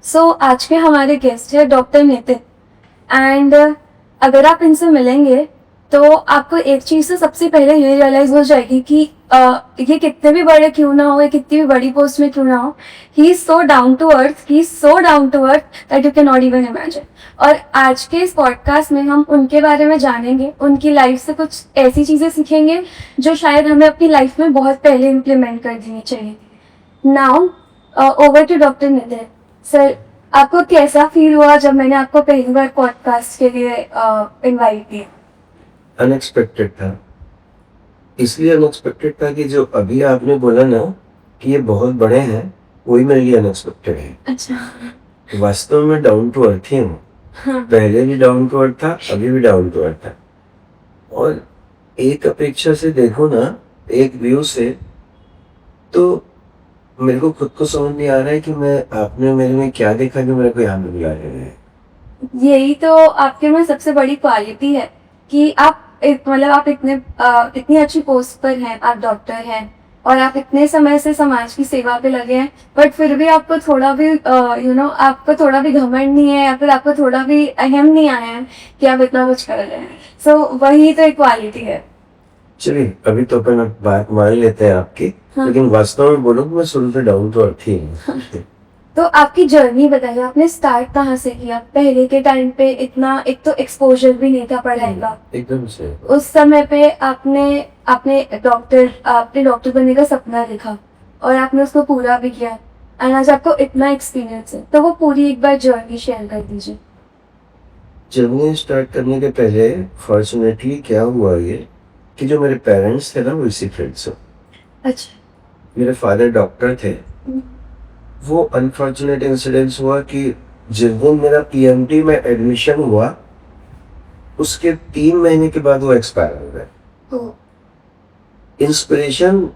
आज के हमारे गेस्ट है डॉक्टर नितिन एंड अगर आप इनसे मिलेंगे तो आपको एक चीज तो सबसे पहले ये रियलाइज हो जाएगी कि ये कितने भी बड़े क्यों ना हो, ये कितनी भी बड़ी पोस्ट में क्यों ना हो, he is so down to earth, he is so down to earth that you can not even imagine. और आज के इस पॉडकास्ट में हम उनके बारे में जानेंगे, उनकी लाइफ से कुछ ऐसी चीजें सीखेंगे जो शायद हमें अपनी लाइफ में बहुत पहले इम्प्लीमेंट कर देनी चाहिए। Now over to doctor Nitin sir, आपको कैसा फील हुआ जब मैंने आपको पहली बार पॉडकास्ट के लिए इनवाइट किया? अनएक्सपेक्टेड था। इसलिए अनएक्सपेक्टेड था कि जो अभी आपने बोला ना कि ये बहुत बड़े हैं, वही मेरे लिए अनएक्सपेक्टेड है। अच्छा। वास्तव में डाउन टू अर्थ ही हूँ। हाँ। पहले भी डाउन टू अर्थ था, अभी भी डाउन टू अर्थ था। और एक अपेक्षा से देखो ना, एक व्यू से, तो मेरे को खुद को समझ नहीं आ रहा है कि आपने मेरे में क्या देखा जो मेरे को याद नहीं आ रहा है। यही तो आपके में सबसे बड़ी क्वालिटी है कि आप आप इतनी अच्छी पोस्ट पर हैं, आप डॉक्टर हैं और आप इतने समय से समाज की सेवा पे लगे हैं, बट फिर भी आपको थोड़ा भी आपको थोड़ा भी घमंड नहीं है या फिर आपको थोड़ा भी अहम नहीं आया है कि आप इतना कुछ कर रहे हैं। सो वही तो एक क्वालिटी है। चलिए, अभी तो अपन बात मान लेते हैं आपकी। हाँ। लेकिन वास्तव में बोलो, मैं शुरू से डाउन टू अर्थ ही हूँ। हाँ। तो आपकी जर्नी बताइए, आपने स्टार्ट कहाँ से किया? पहले के टाइम पे इतना एक तो एक्सपोजर भी नहीं था पढ़ाई का। एकदम से उस समय पे आपने डॉक्टर बनने का सपना देखा और आपने उसको पूरा भी किया एंड आज आपको इतना एक्सपीरियंस है, तो वो पूरी एक बार जर्नी शेयर कर दीजिए। जर्नी स्टार्ट करने के पहले फॉर्चुनेटली क्या हुआ ये कि जो मेरे पेरेंट्स थे ना, वो इसी फील्ड से। अच्छा। मेरे फादर डॉक्टर थे। वो अनफॉर्चुनेट इंसिडेंस हुआ कि जिस दिन मेरा पीएमटी में एडमिशन हुआ, उसके 3 महीने के बाद वो एक्सपायर हो गए। इंस्पिरेशन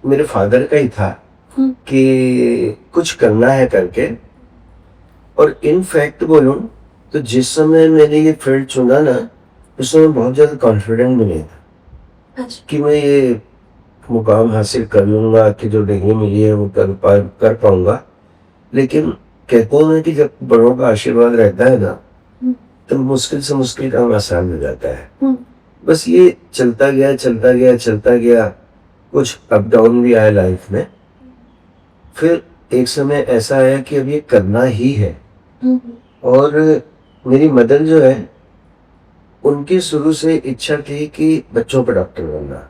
मेरे फादर का ही था कि कुछ करना है करके। और इनफैक्ट बोलूं तो जिस समय मैंने ये फील्ड चुना ना, उस समय बहुत ज्यादा कॉन्फिडेंट भी नहीं था। अच्छा। कि मैं ये मुकाम हासिल कर लूंगा, कि जो डिग्री मिली है वो कर पाऊंगा। लेकिन कहते हैं ना कि जब बड़ों का आशीर्वाद रहता है ना, तो मुश्किल से मुश्किल काम आसान हो जाता है। बस ये चलता गया चलता गया चलता गया। कुछ अप डाउन भी आया लाइफ में। फिर एक समय ऐसा आया कि अब ये करना ही है। और मेरी मदर जो है, उनकी शुरू से इच्छा थी कि बच्चों पर डॉक्टर बनना।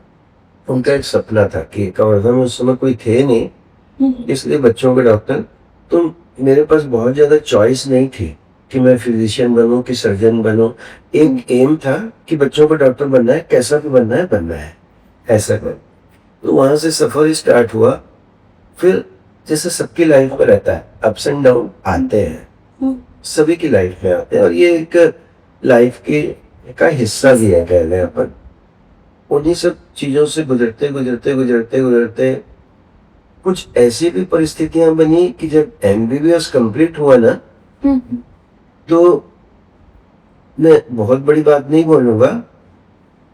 उनका एक सपना था कि कवर्धा में उस समय कोई थे नहीं, इसलिए बच्चों के डॉक्टर। तो मेरे पास बहुत ज्यादा चॉइस नहीं थी कि मैं फिजिशियन बनूं कि सर्जन बनूं। एक एम था कि बच्चों का डॉक्टर बनना है, कैसा भी बनना है ऐसा कर। तो वहां से सफर स्टार्ट हुआ। फिर जैसे सबकी लाइफ में रहता है, अप्स एंड डाउन आते हैं, सभी की लाइफ में आते हैं। और ये एक लाइफ का हिस्सा भी है, कह लें अपन। उन्हीं सब चीजों से गुजरते गुजरते गुजरते गुजरते कुछ ऐसी भी परिस्थितियां बनी कि जब एमबीबीएस कंप्लीट हुआ ना, तो मैं बहुत बड़ी बात नहीं बोलूंगा,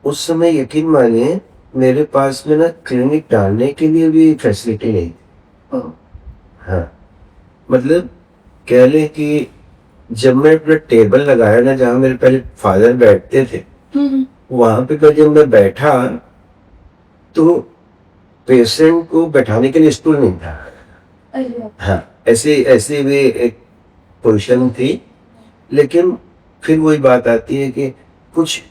उस समय यकीन मानिए मेरे पास में ना क्लिनिक डालने के लिए भी फैसिलिटी नहीं थी। हाँ, मतलब कह लें कि जब मैं अपना टेबल लगाया ना, जहाँ मेरे पहले फादर बैठते थे, वहां पे जब मैं बैठा तो पेशेंट को बैठाने के लिए स्टूल नहीं था। हाँ, ऐसी भी एक पोजीशन थी। लेकिन फिर वही बात आती है कि कुछ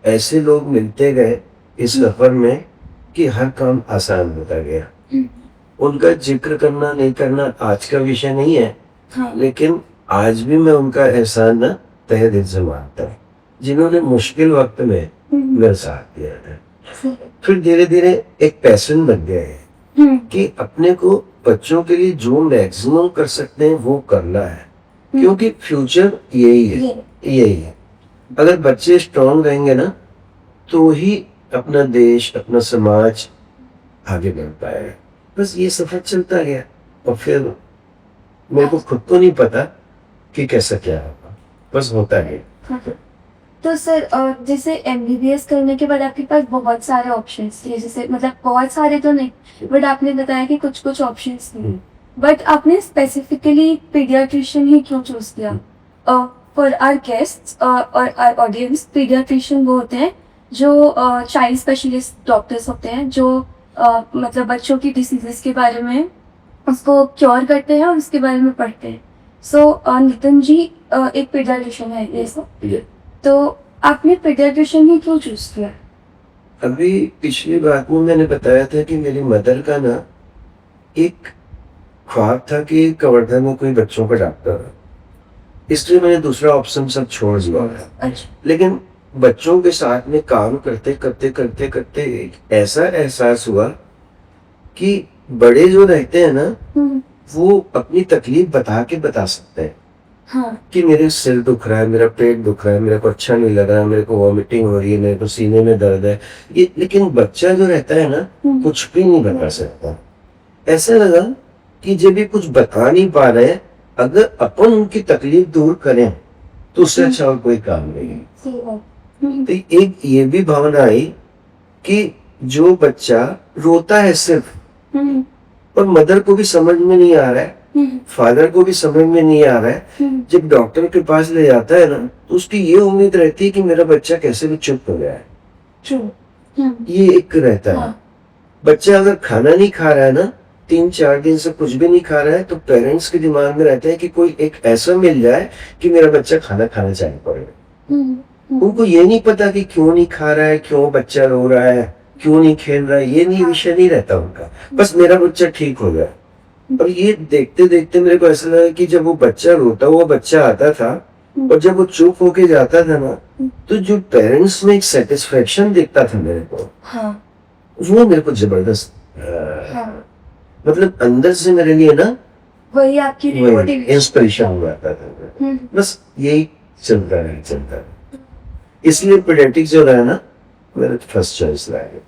ऐसे लोग मिलते गए इस सफर में कि हर काम आसान होता गया। उनका जिक्र करना नहीं करना आज का विषय नहीं है। हाँ। लेकिन आज भी मैं उनका एहसान ना तहे दिल से मानता हूँ, जिन्होंने मुश्किल वक्त में मेरा साथ दिया है। फिर धीरे धीरे एक पैशन बन गया है कि अपने को बच्चों के लिए जो मैक्सिमम कर सकते हैं वो करना है, क्योंकि फ्यूचर यही है। अगर बच्चे स्ट्रांग रहेंगे ना, तो ही अपना देश, अपना समाज आगे बढ़ पाएगा। बस ये सफर चलता गया और फिर मेरे को खुद तो नहीं पता कि कैसा क्या होगा, बस होता है। तो सर, जैसे एमबीबीएस करने के बाद आपके पास बहुत सारे ऑप्शंस थे, जैसे बहुत सारे तो नहीं, बट आपने बताया कि कुछ ऑप्शंस थे। बट आपने स्पेसिफिकली पीडियाट्रिशियन ही क्यों चूज किया? फॉर आवर गेस्ट्स और आवर ऑडियंस, पीडियाट्रिशियन वो होते हैं जो चाइल्ड स्पेशलिस्ट डॉक्टर्स होते हैं जो मतलब बच्चों की डिसीजेस के बारे में उसको क्योर करते हैं और उसके बारे में पढ़ते हैं. सो नितिन जी एक पीडियाट्रिशियन है ये सब, ये तो आपने पीडियाट्रिशियन ही क्यों चूज किया? अभी पिछली बात में मैंने बताया था कि मेरी मदर का ना एक ख्वाब था कि कवर्धा में कोई बच्चों का डॉक्टर है, इसलिए मैंने दूसरा ऑप्शन सब छोड़ दिया. अच्छा. लेकिन बच्चों के साथ में काम करते करते करते करते एक ऐसा एहसास हुआ कि बड़े जो रहते हैं ना वो अपनी तकलीफ बता सकते हैं हाँ. कि मेरे सिर दुख रहा है, मेरा पेट दुख रहा है, मेरे को अच्छा नहीं लग रहा है, मेरे को वॉमिटिंग हो रही है, मेरे को सीने में दर्द है. ये लेकिन बच्चा जो रहता है ना कुछ भी नहीं बता सकता. ऐसा लगा कि जब ये कुछ बता नहीं पा रहे हैं, अगर अपन उनकी तकलीफ दूर करें तो उससे अच्छा और कोई काम नहीं है. सही बात. तो एक ये भी भावना आई कि जो बच्चा रोता है सिर्फ और मदर को भी समझ में नहीं आ रहा है, फादर को भी समझ में नहीं आ रहा है, जब डॉक्टर के पास ले जाता है ना तो उसकी ये उम्मीद रहती है कि मेरा बच्चा कैसे भी चुप हो जाए. ये एक रहता है. हाँ. बच्चा अगर खाना नहीं खा रहा है ना, 3-4 दिन से कुछ भी नहीं खा रहा है, तो पेरेंट्स के दिमाग में रहता है कि कोई एक ऐसा मिल जाए कि मेरा बच्चा खाना खाना चाहिए पड़ेगा. उनको ये नहीं पता कि क्यों नहीं खा रहा है, क्यों बच्चा रो रहा है, क्यों नहीं खेल रहा है, ये नहीं विषय नहीं रहता उनका. बस मेरा बच्चा ठीक हो गया. और ये देखते देखते मेरे को ऐसा लगा कि जब वो बच्चा रोता हुआ बच्चा आता था और जब वो चुप होके जाता था ना, तो जो पेरेंट्स में एक सेटिस्फेक्शन दिखता था मेरे को, हाँ. वो मेरे को जबरदस्त हाँ. मतलब अंदर से मेरे लिए ना वही आपकी मोटिवेशन. इंस्पिरेशन हुआ था. बस यही चलता है. इसलिए पीडियाट्रिक्स जो रहा ना मेरा फर्स्ट चॉइस रहा है.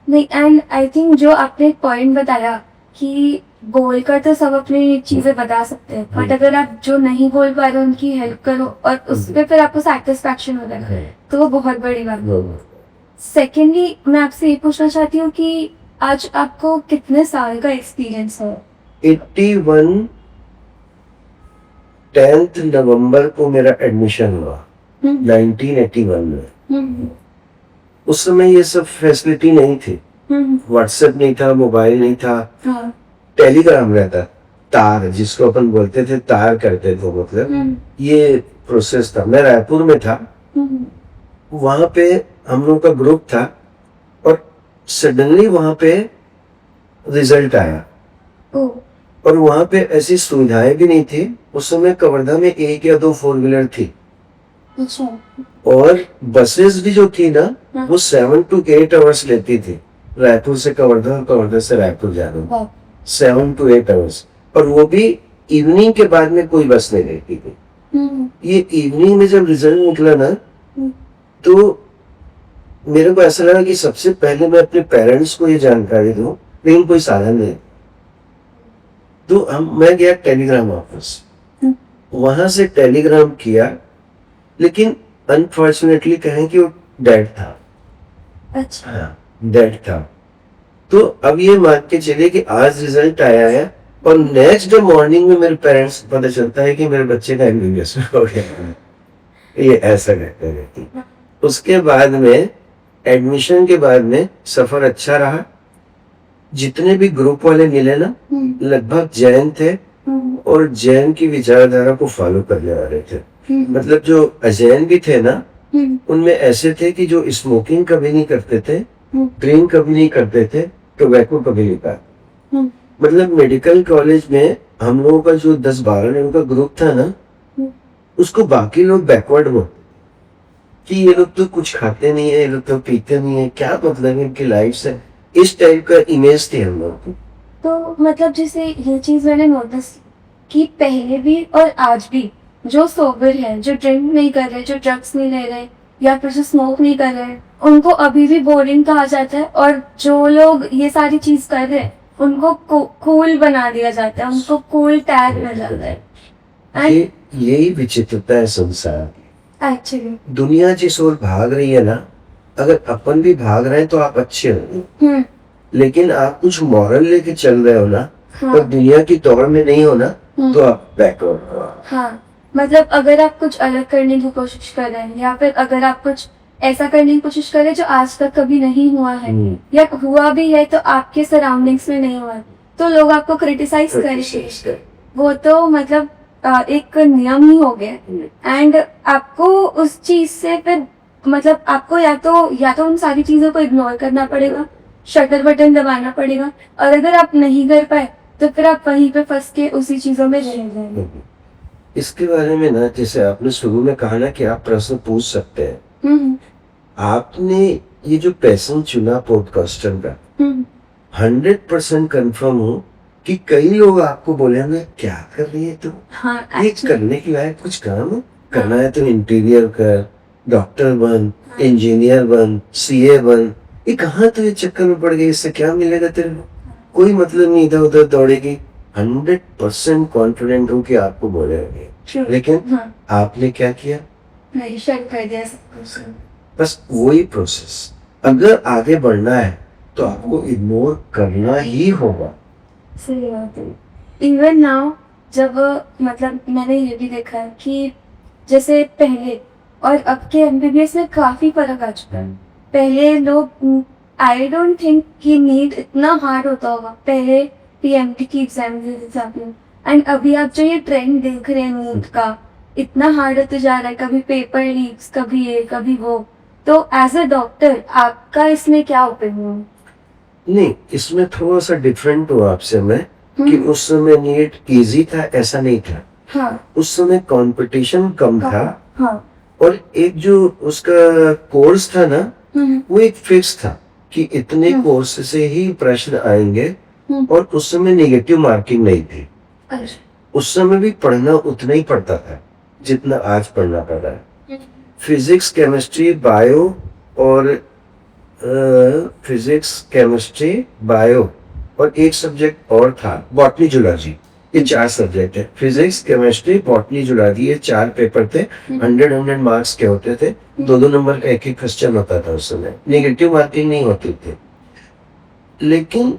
नहीं, एंड आई थिंक जो आपने एक पॉइंट बताया कि बोलकर तो सब अपनी चीजें बता सकते हैं, बट अगर आप जो नहीं बोल पा रहे उनकी हेल्प करो और उस पे फिर आपको सेटिस्फैक्शन हो रहा है तो वो बहुत बड़ी बात है. सेकेंडली मैं आपसे ये पूछना चाहती हूँ कि आज आपको कितने साल का एक्सपीरियंस है? 81 10th नवंबर को मेरा एडमिशन हुआ 1981 में. उस समय ये सब फैसिलिटी नहीं थी, व्हाट्सएप नहीं था, मोबाइल नहीं था. हाँ. टेलीग्राम रहता, तार जिसको अपन बोलते थे, तार करते थे, मतलब ये प्रोसेस था. मैं रायपुर में था, वहां पे हम लोग का ग्रुप था और सडनली वहां पे रिजल्ट आया और वहां पे ऐसी सुविधाएं भी नहीं थी. उस समय कवर्धा में 1 या 2 4 व्हीलर थी. अच्छा. और बसेस भी जो थी ना वो 7 to 8 आवर्स लेती थी, रायपुर से कवर्धा और कवर्धा से रायपुर जाना 7 to 8 आवर्स. और वो भी इवनिंग के बाद में कोई बस नहीं रहती थी. ये इवनिंग में जब रिजल्ट निकला ना तो मेरे को ऐसा लगा कि सबसे पहले मैं अपने पेरेंट्स को ये जानकारी दूं, लेकिन कोई साधन नहीं. तो मैं गया टेलीग्राम ऑफिस, वहां से टेलीग्राम किया, लेकिन अनफॉर्चुनेटली कहें कि वो डेड था. अच्छा. हाँ, डेड था. तो अब ये मान के चलिए कि आज रिजल्ट आया है और नेक्स्ट डे मॉर्निंग में मेरे पेरेंट्स को पता चलता है कि मेरे बच्चे का एमबीबीएस हो गया. ये ऐसा कहते हैं. उसके बाद में एडमिशन के बाद में सफर अच्छा रहा. जितने भी ग्रुप वाले मिले ना लगभग जैन थे और जैन की विचारधारा को फॉलो करने वाले थे. मतलब जो अजैन भी थे ना उनमें ऐसे थे कि जो स्मोकिंग कभी नहीं करते थे, ड्रिंक कभी नहीं करते थे, टोबैको कभी नहीं पाते. मतलब मेडिकल कॉलेज में हम लोगों का जो 10-12 लोगों का ग्रुप था ना उसको बाकी लोग बैकवर्ड बोलते कि ये लोग तो कुछ खाते नहीं है, ये लोग तो पीते नहीं है, क्या मतलब इनकी लाइफ से. इस टाइप का इमेज थी हम लोग. तो मतलब जैसे ये चीज मैंने नोटिस कि पहले भी और आज भी जो सोबर है, जो ड्रिंक नहीं कर रहे, जो ड्रग्स नहीं ले रहे या फिर जो स्मोक नहीं कर रहे, उनको अभी भी बोरिंग कहा जाता है. और जो लोग ये सारी चीज कर रहे हैं उनको कूल बना दिया जाता है, उनको कूल टैग मिल जाता है. यही विचित्रता है संसार. एक्चुअली दुनिया जिस ओर भाग रही है ना, अगर अपन भी भाग रहे हैं तो आप अच्छे हो, लेकिन आप कुछ मॉरल लेके चल रहे हो ना हाँ। पर दुनिया की दौड़ में नहीं होना तो आप बैकवर्ड हो। हाँ, मतलब अगर आप कुछ अलग करने की कोशिश कर रहे हैं या फिर अगर आप कुछ ऐसा करने की कोशिश कर रहे हैं जो आज तक कभी नहीं हुआ है या हुआ भी है तो आपके सराउंडिंग्स में नहीं हुआ है, तो लोग आपको क्रिटिसाइज करेंगे। वो तो मतलब एक नियम ही हो गया। एंड आपको उस चीज से फिर मतलब आपको या तो उन सारी चीजों को इग्नोर करना पड़ेगा, शटर बटन दबाना पड़ेगा, और अगर आप नहीं कर पाए तो फिर आप वहीं पे फंस के उसी चीजों में रह जाएंगे। इसके बारे में ना, जैसे आपने शुरू में कहा ना कि आप प्रश्न पूछ सकते हैं, हम्म आपने ये जो पैशन चुना पॉडकास्टर का, हम्म 100% कंफर्म हो कि कई लोग आपको बोलेंगे क्या कर रही है तुम, हाँ, ये actually, करने के लायक कुछ काम है? करना है तो इंटीरियर कर, डॉक्टर बन, इंजीनियर बन, सीए बन। ये कहाँ तो ये चक्कर में पड़ गई, इससे क्या मिलेगा तेरे को? कोई मतलब नहीं, इधर उधर दौड़ेगी। 100% कॉन्फिडेंट हूँ कि आपको बोलेंगे, true, लेकिन हाँ, आपने क्या किया? नहीं शट कर दिया सब कुछ। बस वही प्रोसेस। अगर आगे बढ़ना है तो आपको इग्नोर करना ही होगा। सही बात है। इवन नाउ जब मतलब मैंने ये भी देखा है कि जैसे पहले और अब के एमबीबीएस में काफी फर्क आ चुका है। पहले लोग, आई डोंट थिंक कि नीट इतना हार्ड होता होगा पहले पीएमटी की एग्जाम के हिसाब में, एंड अभी आप जो ये ट्रेंड देख रहे हैं नीट का इतना हार्ड होते जा रहा है, कभी पेपर लीक्स, कभी ये कभी वो। तो एज अ डॉक्टर आपका इसमें क्या ओपिनियन? नहीं, इसमें थोड़ा सा डिफरेंट हूँ आपसे मैं, कि उस समय नीट इजी था ऐसा नहीं था। हाँ, उस समय कंपटीशन कम था, हाँ, और एक जो उसका कोर्स था ना, वो एक फिक्स था कि इतने कोर्स से ही प्रश्न आएंगे, और उस समय नेगेटिव मार्किंग नहीं थी। अच्छा, उस समय भी पढ़ना उतना ही पड़ता था जितना आज पढ़ना पड़ रहा है। फिजिक्स, केमिस्ट्री, बायो और फिजिक्स, केमिस्ट्री, बायो और एक सब्जेक्ट और था बॉटनी जूलॉजी। ये 4 सब्जेक्ट है, फिजिक्स, केमिस्ट्री, बॉटनी, जूलॉजी। ये 4 पेपर थे। 100 मार्क्स के होते थे, 2-2 नंबर का एक क्वेश्चन होता था। उस समय नेगेटिव मार्किंग नहीं होती थी, लेकिन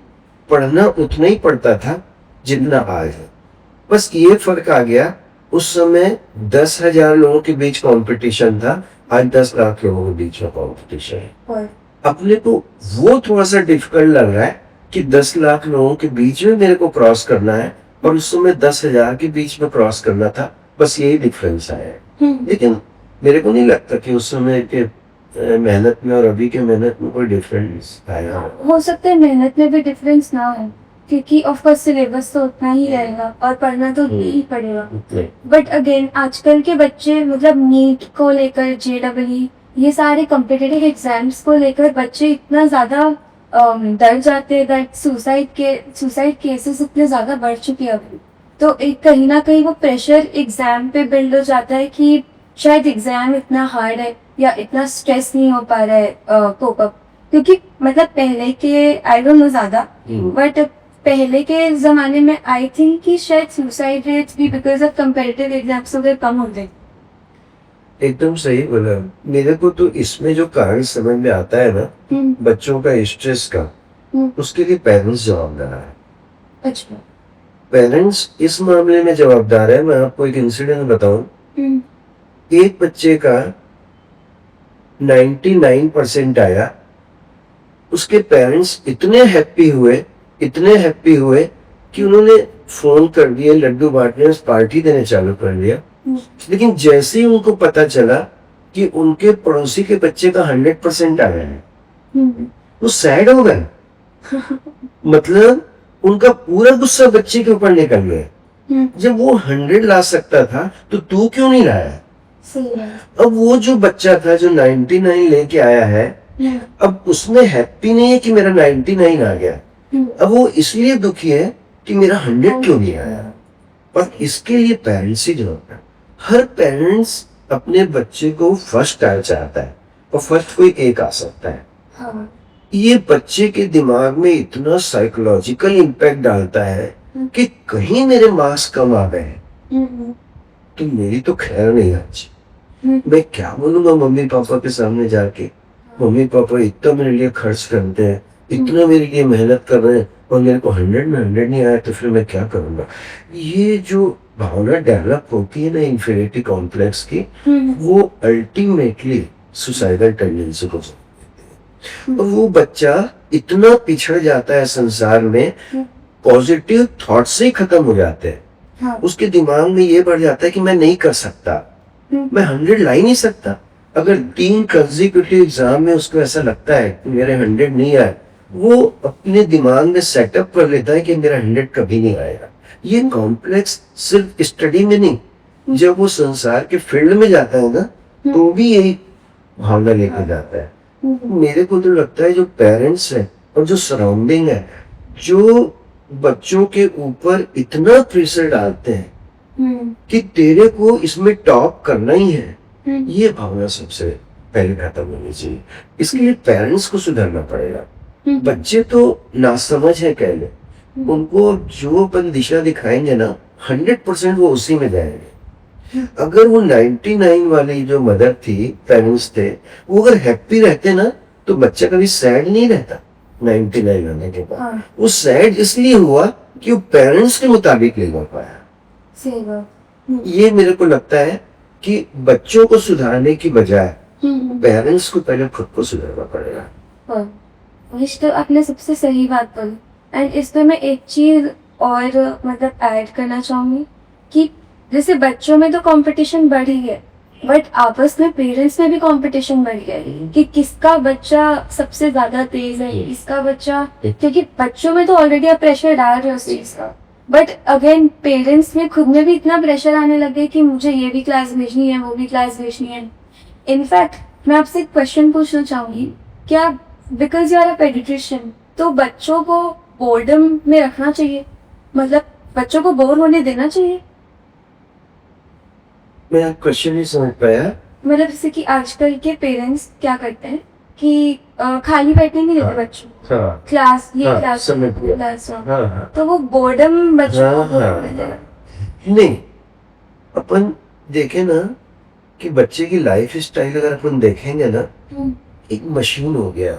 पढ़ना उतना ही पड़ता था जितना आज है। बस ये फर्क आ गया, उस समय 10,000 लोगों के बीच कंपटीशन था, आज 10 लाख लोगों के बीच में कंपटीशन है। अपने को वो थोड़ा सा डिफिकल्ट लग रहा है कि 10 लाख लोगों के बीच में मेरे को क्रॉस करना है, और उस समय 10,000 के बीच में क्रॉस करना था। बस यही डिफरेंस आया है। लेकिन मेरे को नहीं लगता कि उस समय के मेहनत में और अभी के मेहनत में कोई डिफरेंस आया हो सकता है मेहनत में भी डिफरेंस ना हो, क्योंकि ऑफ कोर्स सिलेबस तो उतना ही रहेगा और पढ़ना तो ही पड़ेगा। बट अगेन आजकल के बच्चे मतलब नीट को लेकर, जेडब्ल्यू, ये सारे कॉम्पिटिटिव एग्जाम्स को लेकर बच्चे इतना ज्यादा डर जाते हैं दैट सुसाइड केसेस इतने ज्यादा बढ़ चुके हैं अभी। तो एक कहीं ना कहीं वो प्रेशर एग्जाम पे बिल्ड हो जाता है कि शायद एग्जाम इतना हार्ड है या इतना स्ट्रेस नहीं हो पा रहा है कोप अप। क्योंकि मतलब पहले के आई डोंट नो ज्यादा, बट पहले के जमाने में आई थिंक कि शायद सुसाइड रेट्स भी बिकॉज ऑफ कंपेरेटिव एग्जाम्स वगैरह कम हो गए। एकदम सही बोला। मेरे को तो इसमें जो कारण समझ में आता है ना, बच्चों का स्ट्रेस का, उसके लिए पेरेंट्स जवाबदार है। अच्छा, पेरेंट्स इस मामले में जवाबदार है। मैं आपको एक इंसिडेंट बताऊं। एक बच्चे का 99% आया, उसके पेरेंट्स इतने हैप्पी हुए कि उन्होंने फोन कर दिए, लड्डू बांटने, पार्टी देने चालू कर दिया। लेकिन जैसे ही उनको पता चला कि उनके पड़ोसी के बच्चे का 100% आया है, वो सैड हो गए। मतलब उनका पूरा गुस्सा बच्चे के ऊपर निकल गया। जब वो 100 ला सकता था तो तू क्यों नहीं लाया? अब वो जो बच्चा था जो 99 लेके आया है, अब उसमें हैप्पी नहीं है कि मेरा 99 आ गया। अब वो इसलिए दुखी है कि मेरा 100 क्यों नहीं आया। और इसके लिए पेरेंट्स ही जवाब है। हर पेरेंट्स अपने बच्चे को फर्स्ट आना चाहता है, और फर्स्ट कोई एक आ सकता है। हाँ। ये बच्चे के दिमाग में इतना साइकोलॉजिकल इम्पैक्ट डालता है कि कहीं मेरे मार्क्स कम आ गए तो मेरी तो खैर नहीं अच्छी। मैं क्या बोलूंगा मम्मी पापा के सामने जाके, मम्मी पापा इतना मेरे लिए खर्च करते हैं, इतना मेरे लिए मेहनत कर रहे हैं, और मेरे को 100 में 100 नहीं आया तो फिर मैं क्या करूंगा। ये जो भावना डेवलप होती है ना इंफीरियरिटी कॉम्प्लेक्स की, वो अल्टीमेटली सुसाइडल टेंडेंसी को और वो बच्चा इतना पिछड़ जाता है संसार में, पॉजिटिव थॉट से ही खत्म हो जाते हैं। हाँ। उसके दिमाग में ये बढ़ जाता है कि मैं नहीं कर सकता, मैं 100 ला ही नहीं सकता। अगर 3 कंसेक्यूटिव एग्जाम में उसको ऐसा लगता है कि मेरे 100 नहीं आए, वो अपने दिमाग में सेटअप कर लेता है कि मेरा 100 कभी नहीं आएगा। ये कॉम्प्लेक्स सिर्फ स्टडी में नहीं, जब वो संसार के फील्ड में जाता है ना, तो भी यही भावना लेके जाता है। मेरे को तो लगता है जो पेरेंट्स है और जो सराउंडिंग है, जो बच्चों के ऊपर इतना प्रेशर डालते हैं कि तेरे को इसमें टॉप करना ही है, ये भावना सबसे पहले खत्म होनी चाहिए। इसके लिए पेरेंट्स को सुधरना पड़ेगा। बच्चे तो नासमझ है कह ले, उनको जो अपन दिशा दिखाएंगे ना 100% वो उसी में जाएंगे। अगर वो 99 वाली जो मदर थी, पेरेंट्स थे, वो अगर हैप्पी रहते ना तो बच्चा कभी सैड नहीं रहता। 99 आने के बाद वो सैड इसलिए हुआ कि वो पेरेंट्स के मुताबिक नहीं हो पाया। सही बात। ये मेरे को लगता है कि बच्चों को सुधारने की बजाय पेरेंट्स को पहले खुद को सुधारना पड़ेगा। वही तो आपने सबसे सही बात बोली। एंड इसमें मैं एक चीज और मतलब ऐड करना चाहूंगी कि जैसे बच्चों में तो कंपटीशन बढ़ी है, बट आपस में पेरेंट्स में भी कंपटीशन बढ़ गया है कि किसका बच्चा सबसे ज्यादा तेज है, किसका बच्चा, क्योंकि बच्चों में तो ऑलरेडी आप प्रेशर डाल रहे हो उस चीज का, बट अगेन पेरेंट्स में खुद में भी इतना प्रेशर आने लगे कि मुझे ये भी क्लास भेजनी है, वो भी क्लास भेजनी है। इनफैक्ट मैं आपसे एक क्वेश्चन पूछना चाहूंगी, क्या because you are a pediatrician, तो बच्चों को बोर्डम में रखना चाहिए, मतलब बच्चों को बोर होने देना चाहिए? मैं क्वेश्चन नहीं समझ पाया। मतलब जैसे कि आजकल के पेरेंट्स क्या करते हैं कि खाली बैठने नहीं देते बच्चों को, क्लास ये क्लास क्लास, तो वो बोर्डम बच्चों को बोर होने देगा। नहीं, अपन देखे ना कि बच्चे की लाइफ स्टाइल अगर अपन देखेंगे ना, एक मशीन हो गया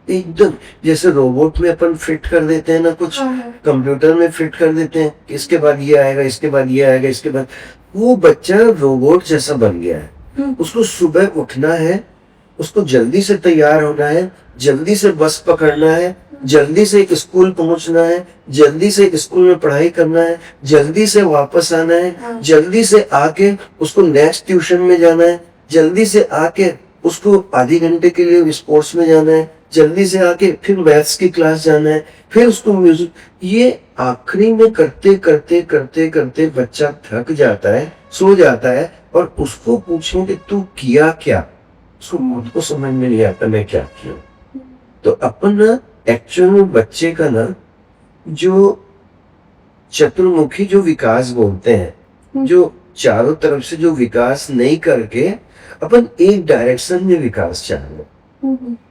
एकदम, जैसे रोबोट में अपन फिट कर देते हैं ना, कुछ कंप्यूटर में फिट कर देते हैं कि इसके बाद ये आएगा, इसके बाद ये आएगा, इसके बाद, वो बच्चा रोबोट जैसा बन गया है। उसको सुबह उठना है, उसको जल्दी से तैयार होना है, जल्दी से बस पकड़ना है, जल्दी से एक स्कूल पहुंचना है, जल्दी से एक स्कूल में पढ़ाई करना है, जल्दी से वापस आना है, जल्दी से आके उसको नेक्स्ट ट्यूशन में जाना है, जल्दी से आके उसको आधे घंटे के लिए स्पोर्ट्स में जाना है, जल्दी से आके फिर मैथ्स की क्लास जाना है, फिर उसको म्यूजिक, ये आखिरी में करते करते करते करते बच्चा थक जाता है, सो जाता है, और उसको पूछें कि तू किया क्या, उसको खुद को समझ में नहीं आता मैं क्या किया। तो अपन ना एक्चुअल में बच्चे का ना जो चतुर्मुखी जो विकास बोलते हैं, जो चारों तरफ से जो विकास नहीं करके अपन एक डायरेक्शन में विकास चाह रहे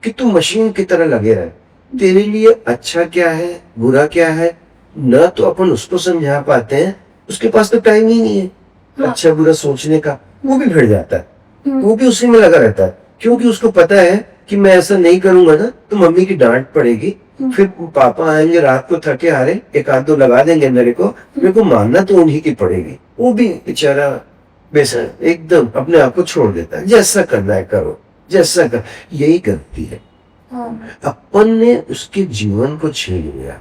कि तू मशीन की तरह लगे रहे, तेरे लिए अच्छा क्या है बुरा क्या है ना तो अपन उसको समझा पाते हैं, उसके पास तो टाइम ही नहीं है अच्छा बुरा सोचने का, वो भी भिड़ जाता है, वो भी उसी में लगा रहता है, क्योंकि उसको पता है कि मैं ऐसा नहीं करूंगा ना तो मम्मी की डांट पड़ेगी, फिर पापा आएंगे रात को थके हारे, एक आध दो लगा देंगे मेरे को मानना तो उन्हीं की पड़ेगी। वो भी बेचारा बेसर एकदम अपने आप को छोड़ देता है, जैसा करना है करो, जैसा कर, यही करती है। अपन ने उसके जीवन को छीन लिया,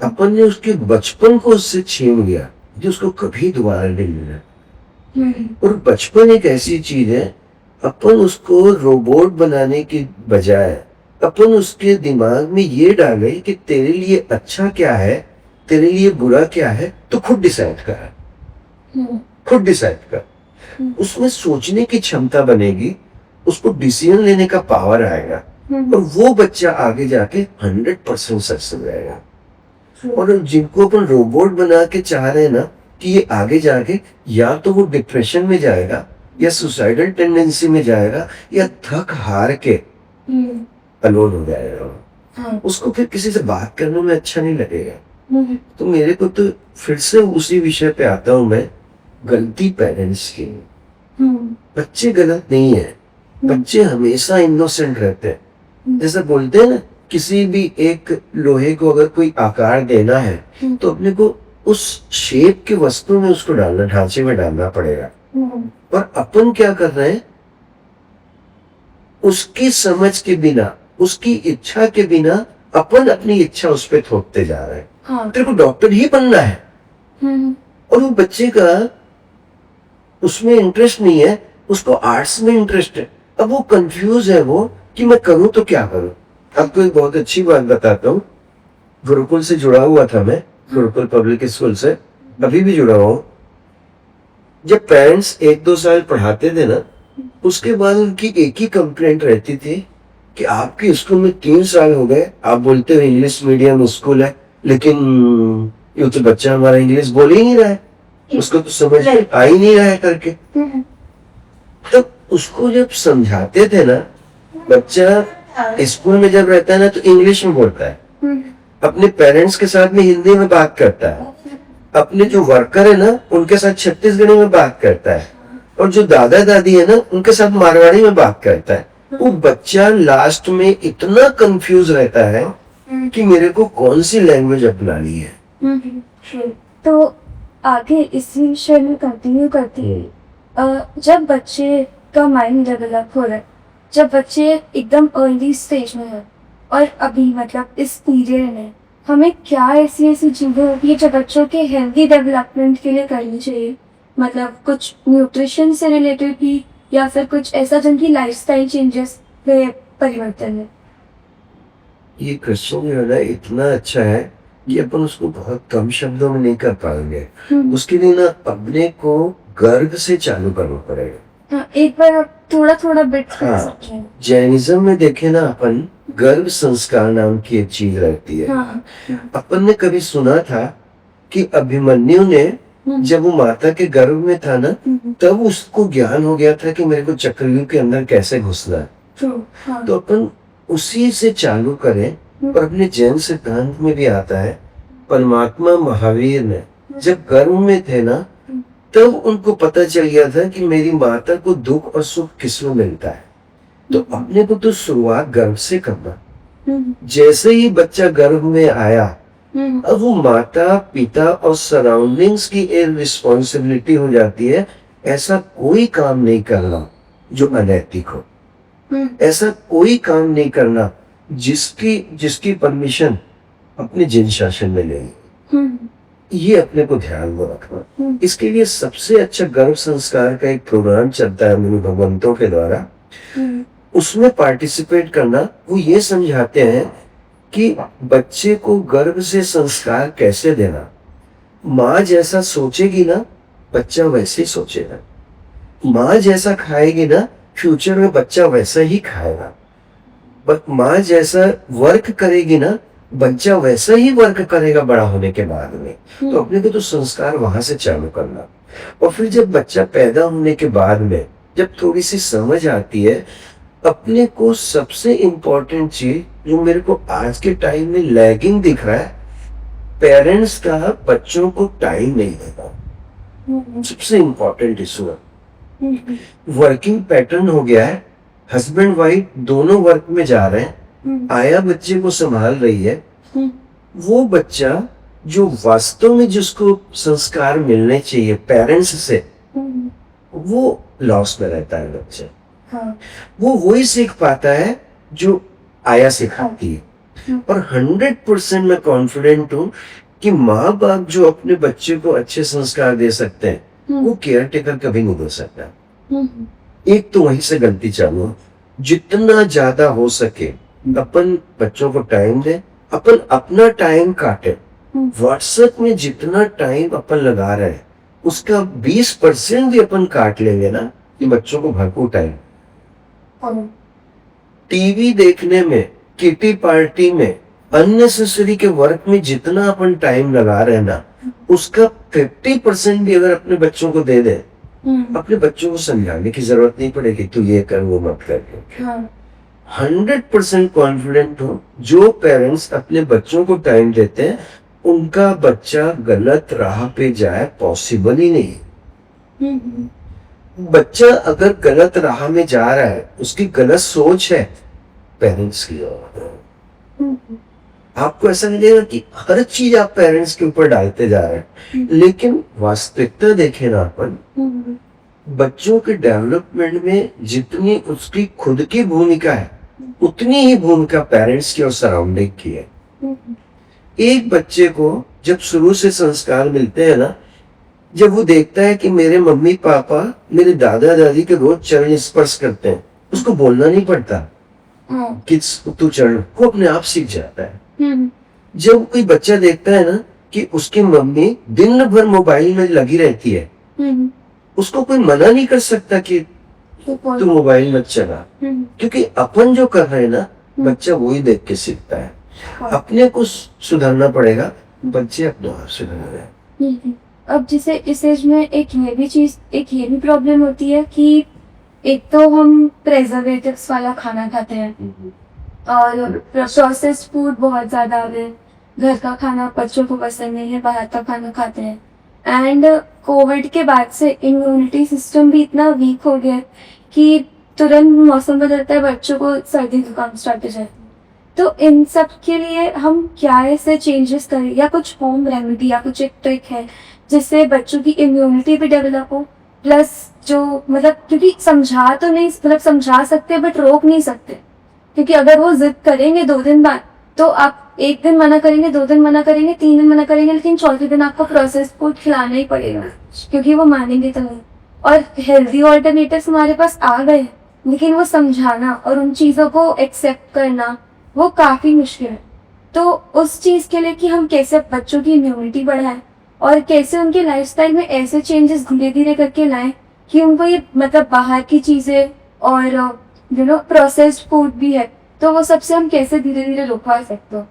अपन ने उसके बचपन को उससे छीन लिया जो उसको कभी दोबारा नहीं मिला। और बचपन एक ऐसी चीज है, अपन उसको रोबोट बनाने की बजाय अपन उसके दिमाग में ये डाले कि तेरे लिए अच्छा क्या है, तेरे लिए बुरा क्या है, तो खुद डिसाइड कर, खुद डिसाइड कर, उसमें सोचने की क्षमता बनेगी, उसको डिसीजन लेने का पावर आएगा, और वो बच्चा आगे जाके 100% सक्सेस रहेगा। और जिनको अपन रोबोट बना के चाह रहे हैं ना कि ये आगे जाके या तो वो डिप्रेशन में जाएगा या सुसाइडल टेंडेंसी में जाएगा या थक हार के अलोन हो जाएगा, उसको फिर किसी से बात करने में अच्छा नहीं लगेगा। तो मेरे को तो फिर से उसी विषय पे आता हूं मैं, गलती पेरेंट्स की, बच्चे गलत नहीं है, बच्चे हमेशा इनोसेंट रहते हैं। जैसे बोलते हैं ना किसी भी एक लोहे को अगर कोई आकार देना है तो अपने को उस शेप के वस्तु में उसको डालना, ढांचे में डालना पड़ेगा। और अपन क्या कर रहे हैं, उसकी समझ के बिना, उसकी इच्छा के बिना अपन अपनी इच्छा उस पर थोपते जा रहे हैं। हाँ। तेरे को डॉक्टर ही बनना है और वो बच्चे का उसमें इंटरेस्ट नहीं है, उसको आर्ट्स में इंटरेस्ट है। अब वो कंफ्यूज है वो कि मैं करूं तो क्या करूं। आपको एक बहुत अच्छी बात बताता हूँ, गुरुकुल से जुड़ा हुआ था मैं, गुरुकुल पब्लिक स्कूल से अभी भी जुड़ा हुआ हूँ। जब पेरेंट्स 1-2 साल पढ़ाते थे ना, उसके बाद उनकी एक ही कंप्लेंट रहती थी कि आपके स्कूल में 3 साल हो गए, आप बोलते हो इंग्लिश मीडियम स्कूल है, लेकिन ये तो बच्चा हमारा इंग्लिश बोल ही नहीं रहा है, उसको तो समझ में आ ही नहीं रहा है करके। तब उसको जब समझाते थे ना, बच्चा स्कूल में जब रहता है ना तो इंग्लिश में बोलता है, अपने पेरेंट्स के साथ में हिंदी में बात करता है, अपने जो वर्कर है ना उनके साथ छत्तीसगढ़ी में बात करता है, और जो दादा दादी है ना उनके साथ मारवाड़ी में बात करता है। वो बच्चा लास्ट में इतना कंफ्यूज रहता है कि मेरे को कौन सी लैंग्वेज अपनानी है। तो आगे इसी विषय में कंटिन्यू करते हैं। जब बच्चे का माइंड डेवलप हो रहा है, जब बच्चे एकदम अर्ली स्टेज में है और अभी मतलब इस पीरियड में हमें क्या ऐसी ऐसी चीजें होती है जो बच्चों के हेल्दी डेवलपमेंट के लिए करनी चाहिए, मतलब कुछ न्यूट्रिशन से रिलेटेड भी या फिर कुछ ऐसा जिनकी लाइफस्टाइल चेंजेस में परिवर्तन है। ये क्वेश्चन जो है ना इतना अच्छा है कि अपन उसको बहुत कम शब्दों में नहीं कर पाएंगे। उसके लिए ना अपने को गर्व से चालू करना पड़ेगा। हाँ, एक बार आप थोड़ा थोड़ा बिट कर हाँ, सकते हैं। जैनिज्म में देखे ना अपन, गर्भ संस्कार नाम की एक चीज रहती है। हाँ, अपन ने कभी सुना था कि अभिमन्यु ने जब वो माता के गर्भ में था ना, तब उसको ज्ञान हो गया था कि मेरे को चक्रव्यूह के अंदर कैसे घुसना है। हाँ, तो अपन उसी से चालू करें। और अपने जैन सिद्धांत में भी आता है, परमात्मा महावीर ने जब गर्भ में थे ना, तब उनको पता चल गया था कि मेरी माता को दुख और सुख किसमें मिलता है। तो अपने को तो शुरुआत गर्भ से करना। जैसे ही बच्चा गर्भ में आया, अब वो माता पिता और सराउंडिंग्स की एक रिस्पॉन्सिबिलिटी हो जाती है। ऐसा कोई काम नहीं करना जो अनैतिक हो, ऐसा कोई काम नहीं करना जिसकी परमिशन अपने जिन शासन में लेंगे। ये अपने को ध्यान में रखना। इसके लिए सबसे अच्छा गर्भ संस्कार का एक प्रोग्राम चलता है मुनि भगवंतों के द्वारा, उसमें पार्टिसिपेट करना। वो ये समझाते हैं कि बच्चे को गर्भ से संस्कार कैसे देना। माँ जैसा सोचेगी ना, बच्चा वैसे ही सोचेगा। माँ जैसा खाएगी ना, फ्यूचर में बच्चा वैसा ही खाएगा। माँ जैसा वर्क करेगी ना, बच्चा वैसा ही वर्क करेगा बड़ा होने के बाद में। तो अपने को तो संस्कार वहां से चालू करना। और फिर जब बच्चा पैदा होने के बाद में जब थोड़ी सी समझ आती है, अपने को सबसे इम्पोर्टेंट चीज जो मेरे को आज के टाइम में लैगिंग दिख रहा है, पेरेंट्स का बच्चों को टाइम नहीं देता। सबसे इम्पोर्टेंट इशू है। वर्किंग पैटर्न हो गया है, हस्बैंड वाइफ दोनों वर्क में जा रहे हैं, आया बच्चे को संभाल रही है। वो बच्चा जो वास्तव में जिसको संस्कार मिलने चाहिए पेरेंट्स से, वो लॉस में रहता है बच्चा। हाँ, वो वही सीख पाता है जो आया सिखाती है। और 100% मैं कॉन्फिडेंट हूँ कि माँ बाप जो अपने बच्चे को अच्छे संस्कार दे सकते हैं, वो केयर टेकर कभी नहीं दे सकता। एक तो वहीं से गलती चालू है। जितना ज्यादा हो सके अपन बच्चों को टाइम दें, अपन अपना टाइम काटे। व्हाट्सएप में जितना टाइम अपन लगा रहे हैं, उसका 20% भी अपन काट लेंगे ना, कि बच्चों को भरपूर टाइम। टीवी देखने में, किटी पार्टी में, अननेसेसरी के वर्क में जितना अपन टाइम लगा रहे हैं ना, उसका 50% भी अगर अपने बच्चों को दे दे, अपने बच्चों को समझाने की जरूरत नहीं पड़ेगी, तू ये कर वो मत कर। 100% कॉन्फिडेंट हूँ, जो पेरेंट्स अपने बच्चों को टाइम देते हैं, उनका बच्चा गलत राह पे जाए पॉसिबल ही नहीं। बच्चा अगर गलत राह में जा रहा है, उसकी गलत सोच है पेरेंट्स की ओर, आपको ऐसा लगेगा कि हर चीज आप पेरेंट्स के ऊपर डालते जा रहे हैं, लेकिन वास्तविकता देखें ना अपन, बच्चों के डेवलपमेंट में जितनी उसकी खुद की भूमिका है उतनी ही भूमिका पेरेंट्स की और सराउंडिंग की है। एक बच्चे को जब शुरू से संस्कार मिलते हैं ना, जब वो देखता है कि मेरे मम्मी पापा मेरे दादा दादी के रोज चरण स्पर्श करते हैं, उसको बोलना नहीं पड़ता कि तू चरण, वो अपने आप सीख जाता है। जब कोई बच्चा देखता है ना कि उसकी मम्मी दिन भर मोबाइल में लगी रहती है, उसको कोई मना नहीं कर सकता कि तू मोबाइल मत चला, क्योंकि अपन जो कर रहे हैं ना बच्चा वही देख के सीखता है। अपने को सुधारना पड़ेगा, बच्चे अपने आप सुधर रहे हैं। अब जैसे इस एज में एक ये भी प्रॉब्लम होती है कि एक तो हम प्रेजर्वेटिव्स वाला खाना खाते हैं और प्रोसेस्ड फूड बहुत ज्यादा आ गए, घर का खाना बच्चों को पसंद नहीं है, बाहर का खाना खाते हैं। एंड कोविड के बाद से इम्यूनिटी सिस्टम भी इतना वीक हो गया है कि तुरंत मौसम बदलता है बच्चों को सर्दी जुकाम स्टार्ट हो जाए। तो इन सब के लिए हम क्या ऐसे चेंजेस करें, या कुछ होम रेमेडी या कुछ एक ट्रिक है जिससे बच्चों की इम्यूनिटी भी डेवलप हो, प्लस जो मतलब क्योंकि समझा तो नहीं, मतलब समझा सकते बट रोक नहीं सकते, क्योंकि अगर वो जिद करेंगे 2 दिन बाद तो आप 1 दिन मना करेंगे, 2 दिन मना करेंगे, 3 दिन मना करेंगे, लेकिन चौथे दिन आपको प्रोसेस्ड फूड खिलाना ही पड़ेगा क्योंकि वो मानेंगे तो नहीं। और हेल्दी ऑल्टरनेटिव्स हमारे पास आ गए, लेकिन वो समझाना और उन चीज़ों को एक्सेप्ट करना वो काफ़ी मुश्किल है। तो उस चीज़ के लिए कि हम कैसे बच्चों की इम्यूनिटी बढ़ाएं और कैसे उनके लाइफस्टाइल में ऐसे चेंजेस धीरे धीरे करके लाएं कि उनको ये मतलब बाहर की चीज़ें और प्रोसेस्ड फूड भी है, तो वो सबसे हम कैसे धीरे धीरे रुकवा सकते हो।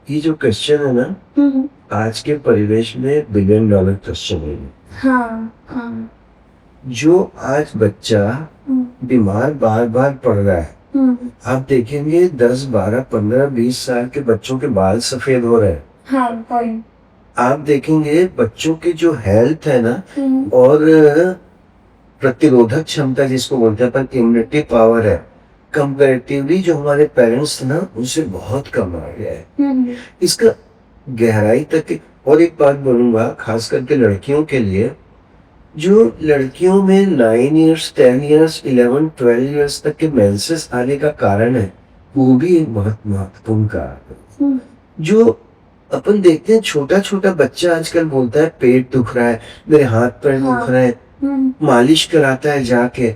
ये जो क्वेश्चन है ना, आज के परिवेश में $1 बिलियन क्वेश्चन है। हाँ, हाँ। जो आज बच्चा बीमार बार बार पड़ रहा है, आप देखेंगे 10, 12, 15, 20 साल के बच्चों के बाल सफेद हो रहे हैं। हाँ, आप देखेंगे बच्चों की जो हेल्थ है ना और प्रतिरोधक क्षमता जिसको बोलते हैं अपन, इम्यूनिटी पावर है, कंपैरेटिवली जो हमारे पेरेंट्स थे ना उनसे बहुत कम आ गया है। इसका गहराई तक। और एक बात बोलूंगा खास करके लड़कियों के लिए, जो लड़कियों में 9 इयर्स 10 इयर्स 11 12 इयर्स तक के मेंसेस आने का कारण है, वो भी एक बहुत महत्वपूर्ण कारण है। जो अपन देखते हैं छोटा छोटा बच्चा आजकल बोलता है पेट दुख रहा है, मेरे हाथ पैर दुख रहे हैं, मालिश कराता है जाके।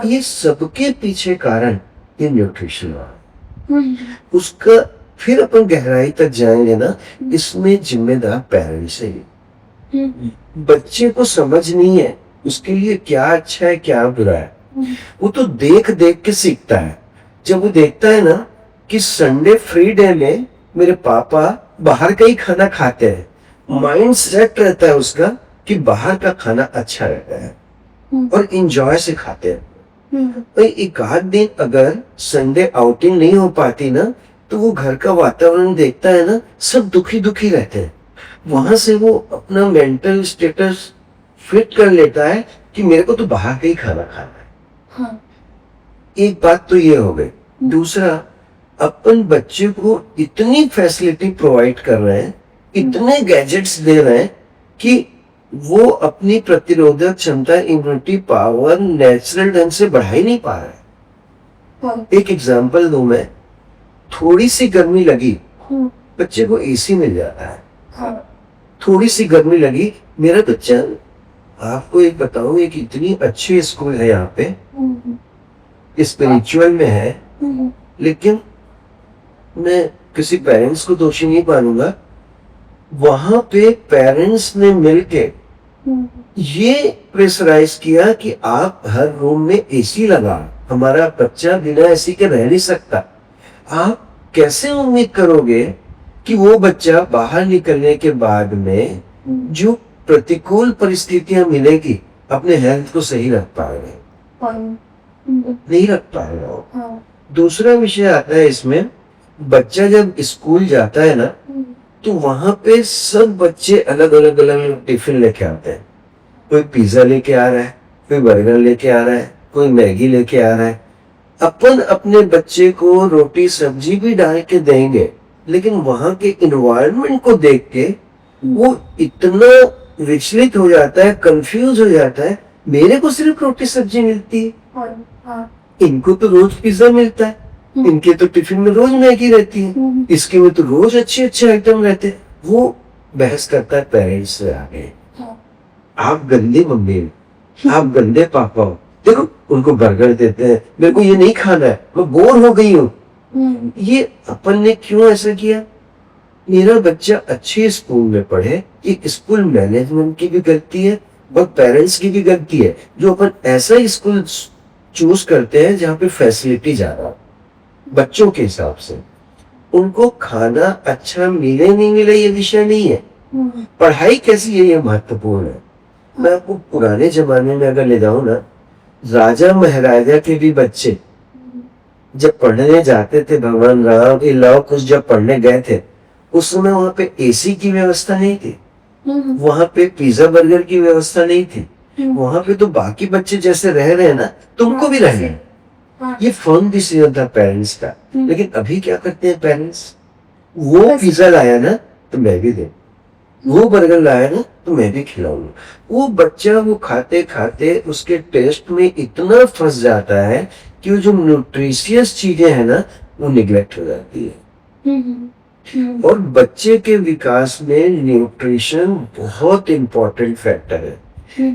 ये सबके पीछे कारण ये न्यूट्रिशन उसका। फिर अपन गहराई तक जाएंगे ना, इसमें जिम्मेदार पेरेंट्स है। बच्चे को समझ नहीं है उसके लिए क्या अच्छा है क्या बुरा है, वो तो देख देख के सीखता है। जब वो देखता है ना कि संडे फ्री डे में मेरे पापा बाहर का ही खाना खाते हैं, माइंड सेट रहता है उसका कि बाहर का खाना अच्छा रहता है और इंजॉय से खाते हैं। तो एक आध दिन अगर संडे आउटिंग नहीं हो पाती ना, तो वो घर का वातावरण देखता है ना, सब दुखी दुखी रहते हैं। वहां से वो अपना मेंटल स्टेटस फिट कर लेता है कि मेरे को तो बाहर का ही खाना खाना है। एक बात तो ये हो गई। दूसरा, अपन बच्चे को इतनी फैसिलिटी प्रोवाइड कर रहे हैं, इतने गैजेट्स दे रहे हैं कि वो अपनी प्रतिरोधक क्षमता, इम्यूनिटी पावर नेचुरल ढंग से बढ़ा ही नहीं पा रहा है। एक एग्जांपल दूं मैं, थोड़ी सी गर्मी लगी बच्चे को एसी मिल जाता है। थोड़ी सी गर्मी लगी, मेरा बच्चा, आपको एक बताऊं, एक इतनी अच्छी स्कूल है यहाँ पे, स्पिरिचुअल में है, लेकिन मैं किसी पेरेंट्स को दोषी नहीं मानूंगा। वहां पे पेरेंट्स ने मिलके ये प्रेशराइज किया कि आप हर रूम में एसी लगा, हमारा बच्चा बिना एसी के रह नहीं सकता। आप कैसे उम्मीद करोगे कि वो बच्चा बाहर निकलने के बाद में जो प्रतिकूल परिस्थितियां मिलेगी अपने हेल्थ को सही रख पाएगा? नहीं रख पाएगा। दूसरा विषय आता है इसमें, बच्चा जब स्कूल जाता है ना, तो वहां पे सब बच्चे अलग अलग टिफिन लेके आते हैं। कोई पिज्जा लेके आ रहा है, कोई बर्गर लेके आ रहा है, कोई मैगी लेके आ रहा है। अपन अपने बच्चे को रोटी सब्जी भी डाल के देंगे, लेकिन वहां के इन्वायरमेंट को देख के वो इतना विचलित हो जाता है, कंफ्यूज हो जाता है। मेरे को सिर्फ रोटी सब्जी मिलती है, हाँ। इनको तो रोज पिज्जा मिलता है, इनके तो टिफिन में रोज मैगी रहती है, इसके में तो रोज अच्छे अच्छे आइटम रहते हैं। वो बहस करता है पेरेंट्स से आगे, आप गंदे मम्मी हो, आप गंदे पापा हो, देखो उनको बर्गर देते हैं, मेरे को ये नहीं खाना है, मैं बोर हो गई हूँ। ये अपन ने क्यों ऐसा किया? मेरा बच्चा अच्छे स्कूल में पढ़े, ये स्कूल मैनेजमेंट की भी गलती है और पेरेंट्स की भी गलती है, जो अपन ऐसा स्कूल चूज करते हैं जहाँ पे फैसिलिटी ज्यादा बच्चों के हिसाब से। उनको खाना अच्छा मिले नहीं मिले ये विषय नहीं है, पढ़ाई कैसी है ये महत्वपूर्ण है। मैं आपको पुराने जमाने में अगर ले जाऊं ना, राजा महाराजा के भी बच्चे जब पढ़ने जाते थे, भगवान राम के लव कुश जब पढ़ने गए थे, उस समय वहां पे एसी की व्यवस्था नहीं थी, वहां पे पिज्जा बर्गर की व्यवस्था नहीं थी, वहां पे तो बाकी बच्चे जैसे रह रहे हैं ना, तुमको भी रहना है। ये फन डिसीजन था पेरेंट्स का। लेकिन अभी क्या करते हैं पेरेंट्स, वो पिज्जा लाया ना तो मैं भी दे, वो बर्गर लाया ना तो मैं भी खिलाऊंगा। वो बच्चा वो खाते खाते उसके टेस्ट में इतना फंस जाता है कि वो जो न्यूट्रिशियस चीजें हैं ना वो निग्लेक्ट हो जाती है। और बच्चे के विकास में न्यूट्रिशन बहुत इंपॉर्टेंट फैक्टर है।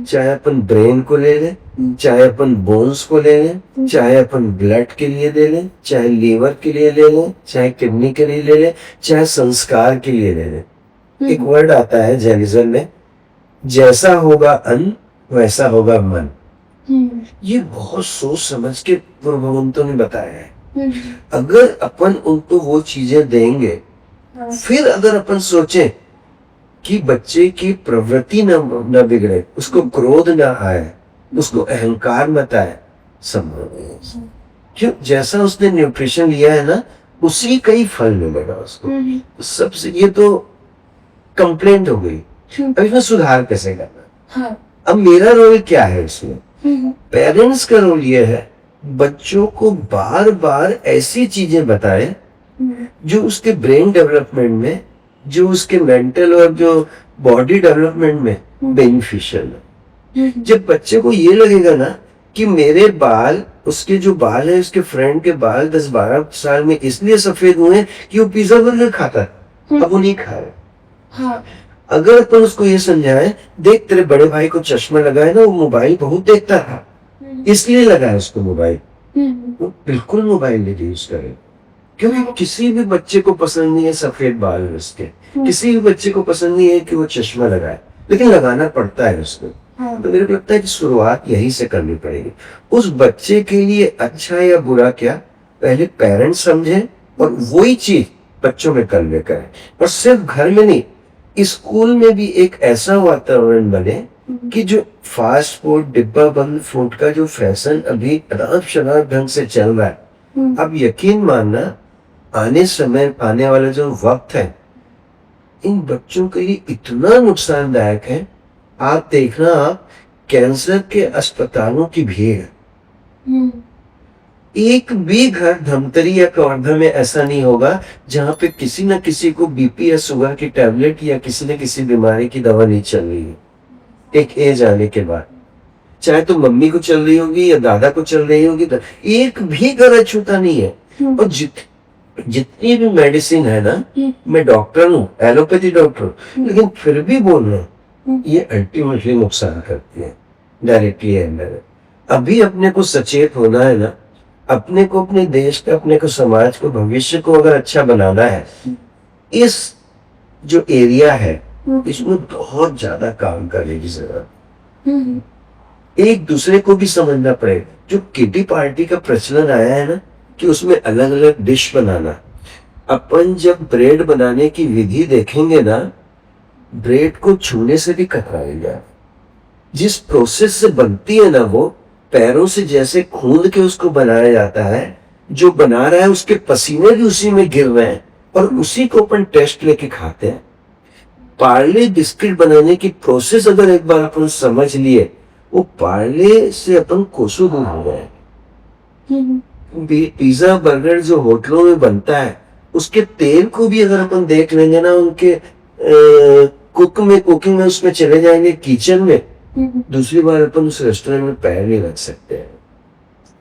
चाहे अपन ब्रेन को ले लें, चाहे अपन बोन्स को ले लें, चाहे अपन ब्लड के लिए ले लें, चाहे लीवर के लिए ले लें, चाहे किडनी के लिए ले लें, चाहे संस्कार के लिए ले लें। एक वर्ड आता है जैनिज्म में, जैसा होगा अन्न वैसा होगा मन। ये बहुत सोच समझ के पूर्व भगवंतों ने बताया है। अगर अपन उनको वो चीजें देंगे, फिर अगर अपन सोचें कि बच्चे की प्रवृत्ति न बिगड़े, उसको क्रोध ना आए, उसको अहंकार मत आए, संभव नहीं। क्यों? जैसा उसने न्यूट्रिशन लिया है ना, उसी का ही फल मिलेगा उसको। सबसे ये तो कंप्लेंट हो गई, अब इसमें सुधार कैसे करना? अब मेरा रोल क्या है इसमें? पेरेंट्स का रोल ये है बच्चों को बार बार ऐसी चीजें बताएं जो उसके ब्रेन डेवलपमेंट में, जो उसके मेंटल और जो बॉडी डेवलपमेंट में बेनिफिशियल है। जब बच्चे को ये लगेगा ना कि मेरे बाल, उसके जो बाल है, उसके फ्रेंड के बाल 10-12 साल में इसलिए सफेद हुए कि वो पिज्जा बर्गर खाता है, अब वो नहीं खा रहा। अगर अपन उसको ये समझाए, देख तेरे बड़े भाई को चश्मा लगाए ना, वो मोबाइल बहुत देखता था इसलिए लगाए उसको मोबाइल, वो बिल्कुल मोबाइल नहीं यूज करे। क्योंकि किसी भी बच्चे को पसंद नहीं है सफेद बाल उसके, किसी भी बच्चे को पसंद नहीं है कि वो चश्मा लगाए, लेकिन लगाना पड़ता है उसको। तो मेरे को लगता है कि शुरुआत यहीं से करनी पड़ेगी। उस बच्चे के लिए अच्छा या बुरा क्या, पहले पेरेंट्स समझे और वही चीज बच्चों में करने का है। और सिर्फ घर में नहीं, स्कूल में भी एक ऐसा वातावरण बने कि जो फास्ट फूड, डिब्बा बंद फूड का जो फैशन अभी अनाप शनाप ढंग से चल रहा है, अब यकीन मानना आने वाला जो वक्त है इन बच्चों के लिए इतना नुकसानदायक है। आप देखना, आप कैंसर के अस्पतालों की भीड़, एक भी घर धमतरी या कवर्धा में ऐसा नहीं होगा जहां पे किसी न किसी को बीपी या शुगर की टैबलेट या किसी न किसी बीमारी की दवा नहीं चल रही है एक एज आने के बाद। चाहे तो मम्मी को चल रही होगी या दादा को चल रही होगी, तो एक भी घर अछूता नहीं है। और जितनी भी मेडिसिन है ना, मैं डॉक्टर हूँ, एलोपैथी डॉक्टर हूँ, लेकिन फिर भी बोल रहा हूँ ये अल्टीमेटली नुकसान करती है डायरेक्टली या इनडायरेक्ट। अभी अपने को सचेत होना है ना, अपने को, अपने देश का, अपने को, समाज को, भविष्य को अगर अच्छा बनाना है, इस जो एरिया है इसमें बहुत ज्यादा काम करने की जरूरत। एक दूसरे को भी समझना पड़ेगा। जो किटी पार्टी का प्रचलन आया है ना कि उसमें अलग अलग डिश बनाना, अपन जब ब्रेड बनाने की विधि देखेंगे ना, ब्रेड को छूने से भी कतराएगा। जिस प्रोसेस से बनती है ना, वो पैरों से जैसे खूंद के उसको बनाया जाता है, जो बना रहा है उसके पसीने भी उसी में गिर रहे हैं और उसी को अपन टेस्ट लेके खाते हैं। पार्ले बिस्किट बनाने की प्रोसेस अगर एक बार अपन समझ लिए, वो पार्ले से अपन कोसों दूर हो गए। पिज्जा बर्गर जो होटलों में बनता है उसके तेल को भी अगर अपन देख लेंगे ना, उनके कुकिंग में उसमें चले जाएंगे किचन में, दूसरी बार अपन उस रेस्टोरेंट में पैर नहीं रख सकते हैं।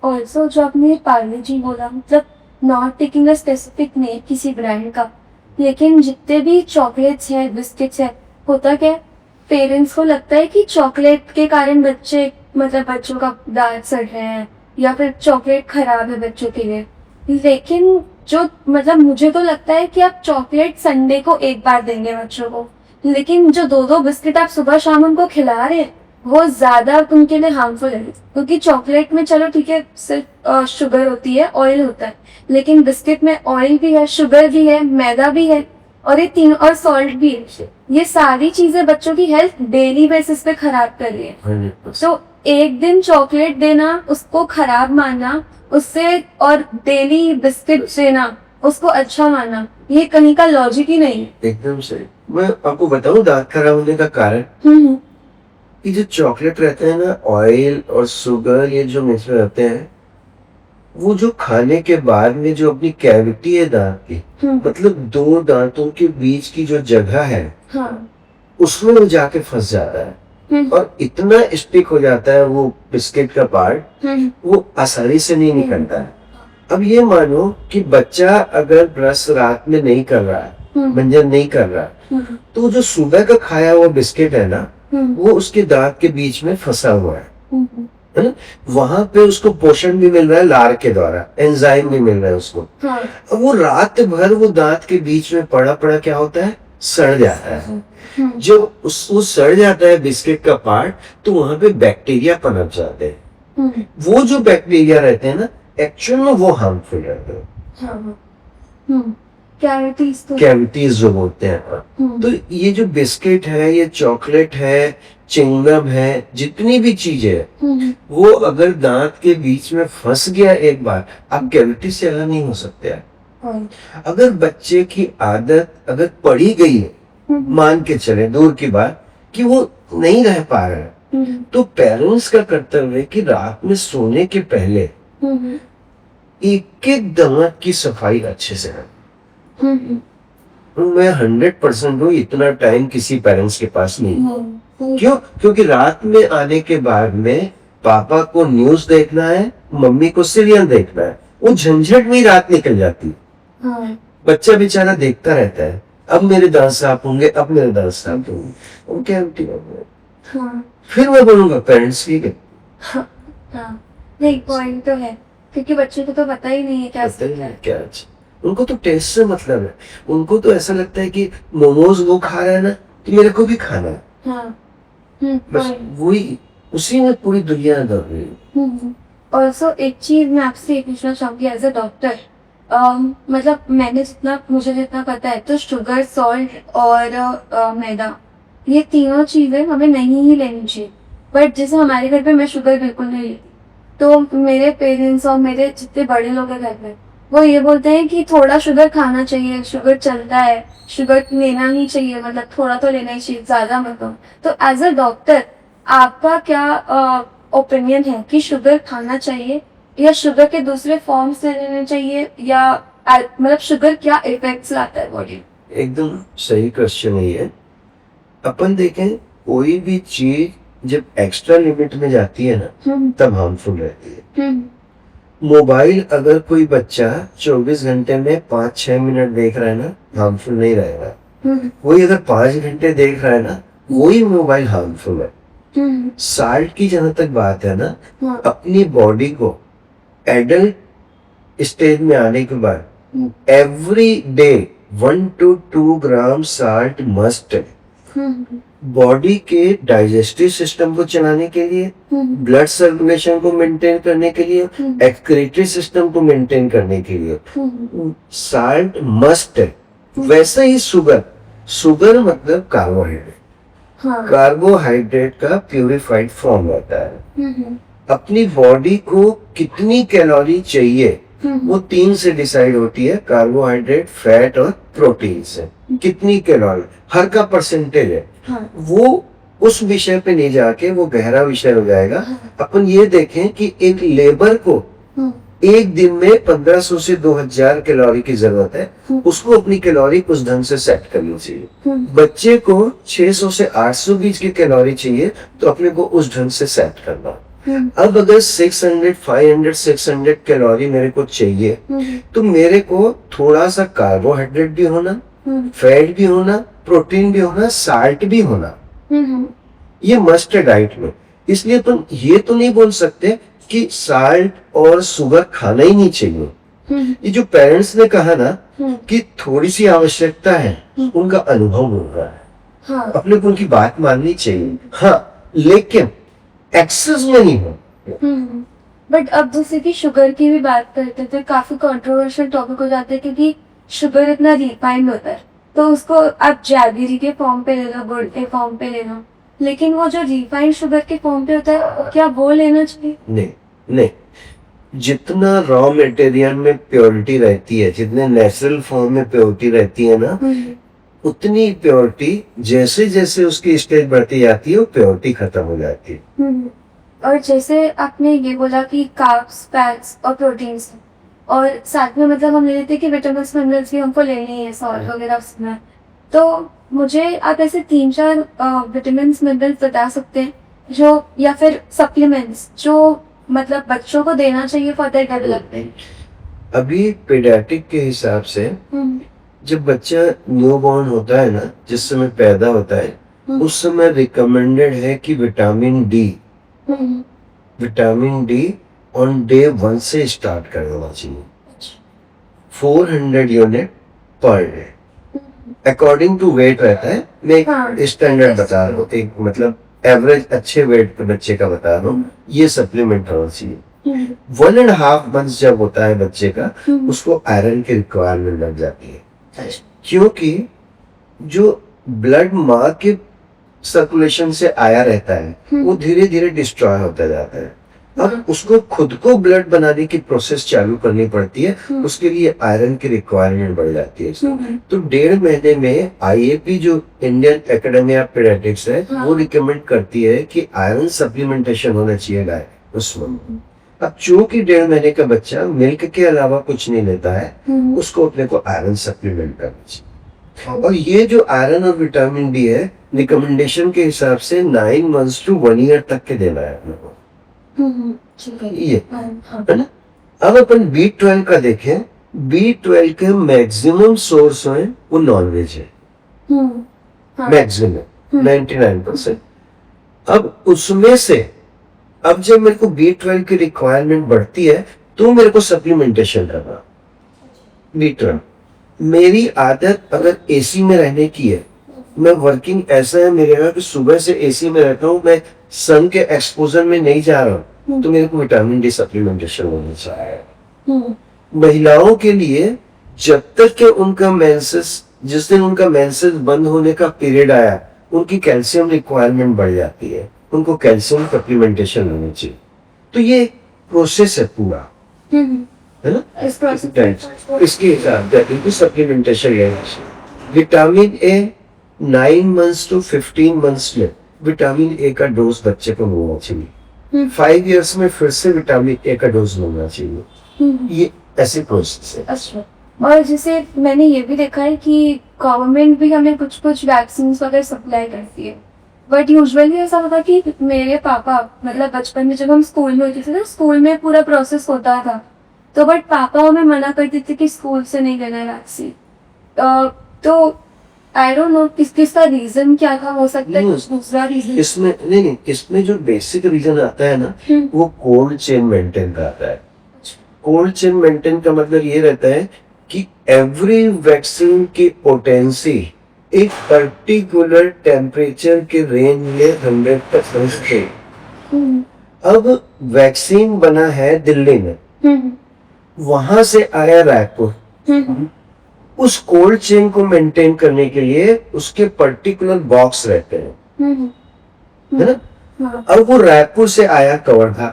ऑल्सो जो आपने पार्ले जी बोला, मतलब not taking a specific name किसी ब्रांड का, लेकिन जितने भी चॉकलेट्स हैं, बिस्किट्स हैं, होता क्या है, पेरेंट्स को लगता है कि चॉकलेट के कारण बच्चे, मतलब बच्चों का दांत सड़ रहे हैं या फिर चॉकलेट खराब है बच्चों के लिए। लेकिन जो, मतलब मुझे तो लगता है कि आप चॉकलेट संडे को एक बार देंगे बच्चों को, लेकिन जो 2-2 बिस्किट आप सुबह शाम उनको खिला रहे हैं वो ज्यादा उनके लिए हार्मफुल है। क्योंकि चॉकलेट में चलो ठीक है सिर्फ शुगर होती है, ऑयल होता है, लेकिन बिस्किट में ऑयल भी है, शुगर भी है, मैदा भी है, और ये तीन, और सॉल्ट भी है। ये सारी चीजें बच्चों की हेल्थ डेली बेसिस पे खराब कर रही है। 100%। तो एक दिन चॉकलेट देना उसको खराब मानना, उससे और डेली बिस्किट देना उसको अच्छा मानना, ये कहीं का लॉजिक ही नहीं है। एकदम सही। मैं आपको बताऊं दांत खराब होने का कारण, हम्म ये जो चॉकलेट रहते हैं ना, ऑयल और शुगर, ये जो मिक्स में रहते हैं, वो जो खाने के बाद में जो अपनी कैविटी है दांत की, मतलब 2 दांतों के बीच की जो जगह है, हाँ, उसमें वो जाके फंस जाता है और इतना स्टिक हो जाता है वो बिस्किट का पार्ट, वो आसानी से नहीं निकलता है। अब ये मानो कि बच्चा अगर ब्रश रात में नहीं कर रहा है, मंजन नहीं कर रहा है, तो जो सुबह का खाया हुआ बिस्किट है ना, वो उसके दांत के बीच में फंसा हुआ है ना? वहां पे उसको पोषण भी मिल रहा है लार के द्वारा, एंजाइम भी मिल रहा है उसको। हाँ, अब वो रात भर वो दांत के बीच में पड़ा पड़ा क्या होता है, सड़ जाता है। जब वो सड़ जाता है बिस्किट का पार्ट, तो वहां पे बैक्टीरिया पनप जाते हैं। वो जो बैक्टीरिया रहते हैं ना, एक्चुअल में वो हार्मफुल रहते हैं, कैविटीज जो बोलते हैं अपन। तो ये जो बिस्किट है, ये चॉकलेट है, चिंगम है, जितनी भी चीजें है, वो अगर दांत के बीच में फंस गया एक बार, आप कैविटी से अलग नहीं हो सकते हैं। अगर बच्चे की आदत अगर पड़ी गई है, मान के चले दूर की बात कि वो नहीं रह पा रहा है, तो पेरेंट्स का कर्तव्य है कि रात में सोने के पहले एक एक दांत की सफाई अच्छे से करें। मैं 100% हूँ, इतना टाइम किसी पेरेंट्स के पास नहीं। क्यों? क्योंकि रात में आने के बाद में पापा को न्यूज देखना है, मम्मी को सीरियल देखना है, वो झंझट में ही रात निकल जाती है। बच्चा बेचारा देखता रहता है, अब मेरे दांत साफ होंगे, अब मेरे दांत साफ होंगे, वो क्या फिर मैं बोलूंगा पेरेंट्स ठीक है। नहीं, पॉइंट तो है, क्योंकि बच्चे को तो पता ही नहीं है क्या क्या उनको तो टेस्ट से मतलब है। उनको तो ऐसा लगता है कि मोमोज वो खा रहा है ना, तो मेरे को भी खाना है। बस वही, उसी में पूरी दुनिया दौड़ रही है। ऑल्सो एक चीज मैं आपसे ये पूछना चाहूंगी एज ए डॉक्टर, मतलब मैंने मुझे जितना पता है, तो शुगर, सॉल्ट और मैदा, ये तीनों चीजें हमें नहीं ही लेनी चाहिए। बट जैसे हमारे घर पे मैं शुगर बिल्कुल नहीं लेती, तो मेरे पेरेंट्स और मेरे जितने बड़े लोग हैं घर में, वो ये बोलते हैं कि थोड़ा शुगर खाना चाहिए, शुगर चलता है, शुगर लेना ही चाहिए, मतलब थोड़ा तो लेना ही चाहिए, ज्यादा मत लो। तो एज अ डॉक्टर आपका क्या ओपिनियन है कि शुगर खाना चाहिए या शुगर के दूसरे फॉर्म्स लेने चाहिए, या मतलब शुगर क्या इफेक्ट्स लाता है बॉडी? एकदम सही क्वेश्चन है ये। अपन देखें, कोई भी चीज जब एक्स्ट्रा लिमिट में जाती है ना, तब हार्मफुल रहती है। मोबाइल अगर कोई बच्चा 24 घंटे में 5-6 मिनट देख रहा है ना, हार्मफुल नहीं रहेगा। कोई अगर 5 घंटे देख रहा है ना, वही मोबाइल हार्मफुल है। साल्ट की जहां तक बात है ना, अपनी बॉडी को एडल्ट स्टेज में आने के बाद every day 1 to 2 gram salt must है। बॉडी के डाइजेस्टिव सिस्टम को चलाने के लिए, ब्लड सर्कुलेशन को मेंटेन करने के लिए, एक्सक्रीटरी सिस्टम को मेंटेन करने के लिए साल्ट मस्ट है। वैसे ही शुगर मतलब कार्बोहाइड्रेट, कार्बोहाइड्रेट का प्यूरिफाइड फॉर्म होता है। अपनी बॉडी को कितनी कैलोरी चाहिए वो 3 से डिसाइड होती है, कार्बोहाइड्रेट, फैट और प्रोटीन से। कितनी कैलोरी, हर का परसेंटेज है। वो उस विषय पे नहीं जाके, वो गहरा विषय हो जाएगा। अपन ये देखें कि एक लेबर को एक दिन में 1500 से 2000 कैलोरी की जरूरत है, उसको अपनी कैलोरी उस ढंग से सेट करनी चाहिए। बच्चे को 600 से 800 बीच की कैलोरी चाहिए, तो अपने को उस ढंग से सेट करना। अब अगर 600, 500, 600 कैलोरी मेरे को चाहिए, तो मेरे को थोड़ा सा कार्बोहाइड्रेट भी होना, फैट भी होना, प्रोटीन भी होना, साल्ट भी होना, ये मस्ट है डाइट में। इसलिए तुम ये तो नहीं बोल सकते कि साल्ट और शुगर खाना ही नहीं चाहिए। ये जो पेरेंट्स ने कहा ना कि थोड़ी सी आवश्यकता है, उनका अनुभव हो रहा है। हाँ। अपने को उनकी बात माननी चाहिए, हाँ, लेकिन एक्सेस में नहीं हो। बट अब जैसे कि शुगर की भी बात करते थे, काफी कंट्रोवर्शियल टॉपिक हो जाता है क्योंकि शुगर इतना रिफाइंड होता है, तो उसको आप जैगरी के फॉर्म पे ले लो, गुड़ के फॉर्म पे ले लो, लेकिन वो जो रिफाइंड शुगर के फॉर्म पे होता है, क्या वो लेना चाहिए? नहीं नहीं, जितना रॉ मटेरियल में प्योरिटी रहती है, जितने नेचुरल फॉर्म में प्योरिटी रहती है ना, उतनी प्योरिटी जैसे जैसे उसकी स्टेज बढ़ती जाती है, वो प्योरिटी खत्म हो जाती है। और जैसे आपने ये बोला कि कार्ब्स, फैट्स और प्रोटीन्स, और साथ में मतलब हम ले लेते हैं कि विटामिन्स, मिनरल्स भी हमको लेने ही है, सॉल्ट वगैरह उसमें। तो मुझे आप ऐसे 3-4 विटामिन्स, मिनरल्स बता सकते हैं जो, या फिर सप्लीमेंट्स जो मतलब बच्चों को देना चाहिए फॉर देयर डेवलपमेंट? अभी पीडियाट्रिक के हिसाब से जब बच्चा न्यू बॉर्न होता है ना, जिस समय पैदा होता है, उस समय रिकमेंडेड है कि विटामिन डी ऑन डे 1 से स्टार्ट कर देना चाहिए। 400 unit per day, according to wait रहता है। मैं एक स्टैंडर्ड बता रहा हूँ, एक मतलब एवरेज अच्छे वेट पे बच्चे का बता रहा हूँ, ये सप्लीमेंट होना चाहिए। 1.5 मंथ जब होता है बच्चे का, उसको आयरन की रिक्वायरमेंट लग जाती है, क्योंकि जो ब्लड माँ के सर्कुलेशन से आया रहता है, वो धीरे धीरे डिस्ट्रॉय होता जाता है। अब उसको खुद को ब्लड बनाने की प्रोसेस चालू करनी पड़ती है, उसके लिए आयरन की रिक्वायरमेंट बढ़ जाती है। तो 1.5 महीने में IAP जो इंडियन एकेडमी ऑफ पीडियाट्रिक्स है, वो रिकमेंड करती है कि आयरन सप्लीमेंटेशन होना चाहिए गाय उसमें। अब चूंकि 1.5 महीने का बच्चा मिल्क के अलावा कुछ नहीं लेता है, उसको अपने को आयरन सप्लीमेंट करना चाहिए। और ये जो आयरन और विटामिन डी है, रिकमेंडेशन के हिसाब से 9 मंथ्स टू 1 ईयर तक के देना है अपने को, ये है ना। अब अपन B12 का देखें, B12 के मैक्सिमम सोर्स है वो नॉनवेज है, मैक्सिमम 99%। अब उसमें से अब जब मेरे को B12 की रिक्वायरमेंट बढ़ती है, तो मेरे को सप्लीमेंटेशन करना। B12 मेरी आदत अगर AC में रहने की है, मैं वर्किंग ऐसा है मेरे यहाँ कि सुबह से AC में रहता हूँ, मैं सन के एक्सपोजर में नहीं जा रहा हूँ, तो मेरे को विटामिन डी सप्लीमेंटेशन होना चाहिए। महिलाओं के लिए जब तक के उनका मेंसेस, जिस दिन उनका मेंसेस बंद होने का पीरियड आया, उनकी कैल्शियम रिक्वायरमेंट बढ़ जाती है, उनको कैल्शियम सप्लीमेंटेशन होनी चाहिए। तो ये प्रोसेस है पूरा, है ना। इसके हिसाब से इनको सप्लीमेंटेशन लेना चाहिए। Vitamin A 9 months to 15 months में विटामिन ए का डोज बच्चे को लेना चाहिए। 5 इयर्स में फिर से विटामिन ए का डोज लेना चाहिए। ये ऐसे प्रोसेस है। अच्छा, और जैसे मैंने ये भी देखा है कि गवर्नमेंट भी हमें कुछ कुछ वैक्सीन वगैरह सप्लाई करती है, बट यूजुअली ऐसा होता कि मेरे पापा मतलब बचपन में जब हम स्कूल में होते थे ना, स्कूल में पूरा प्रोसेस होता था, तो बट पापा हमें मना करते थे कि स्कूल से नहीं लेना है वैक्सीन। तो आई डोंट नो किसका रीजन क्या था, हो सकता है कुछ दूसरा रीजन। इसमें नहीं, इसमें जो बेसिक रीजन आता है ना, वो कोल्ड चेन मेंटेन का आता है। कोल्ड चेन मेंटेन का मतलब ये रहता है कि एवरी वैक्सीन की पोटेंसी एक पर्टिकुलर टेम्परेचर के रेंज में 100% है। अब वैक्सीन बना है दिल्ली में, वहां से आया रायपुर, उस कोल्ड चेन को मेंटेन करने के लिए उसके पर्टिकुलर बॉक्स रहते हैं, है ना। अब वो रायपुर से आया कवर्धा,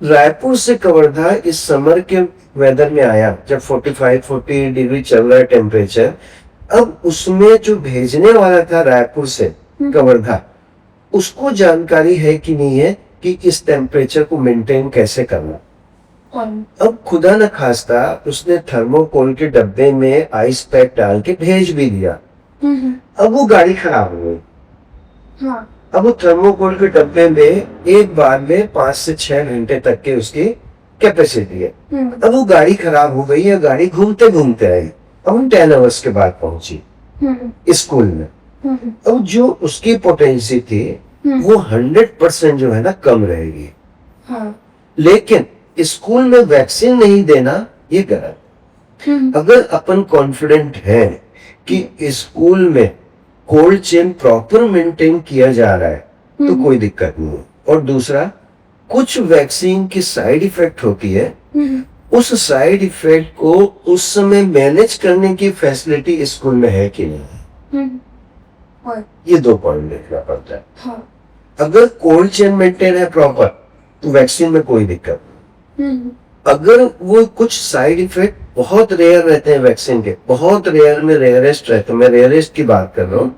रायपुर से कवर्धा इस समर के वेदर में आया, जब 45-40 डिग्री चल रहा है टेम्परेचर। अब उसमें जो भेजने वाला था रायपुर से कवर्धा, उसको जानकारी है कि नहीं है कि इस टेम्परेचर को मेंटेन कैसे करना। अब खुदा न खास्ता उसने थर्मोकोल के डब्बे में आइस पैक डाल के भेज भी दिया। अब वो गाड़ी खराब हो गई। हाँ। अब वो थर्मोकोल के डब्बे में एक बार में 5 से 6 घंटे तक के उसकी कैपेसिटी है। अब वो गाड़ी खराब हो गई है, गाड़ी घूमते घूमते आई। अब हम 10 आवर्स के बाद पहुंची स्कूल में। अब जो उसकी पोटेंसी थी वो 100% जो है ना कम रहेगी। लेकिन स्कूल में वैक्सीन नहीं देना ये गलत। अगर अपन कॉन्फिडेंट है कि स्कूल में कोल्ड चेन प्रॉपर मेंटेन किया जा रहा है तो कोई दिक्कत नहीं है। और दूसरा, कुछ वैक्सीन की साइड इफेक्ट होती है, उस साइड इफेक्ट को उस समय मैनेज करने की फैसिलिटी स्कूल में है कि नहीं, ये 2 पॉइंट देखना पड़ता है। अगर कोल्ड चेन मेंटेन है प्रॉपर तो वैक्सीन में कोई दिक्कत नहीं। अगर वो कुछ साइड इफेक्ट बहुत रेयर रहते हैं वैक्सीन के, बहुत रेयर में रेयरेस्ट रहते हैं, मैं रेयरेस्ट की बात कर रहा हूँ,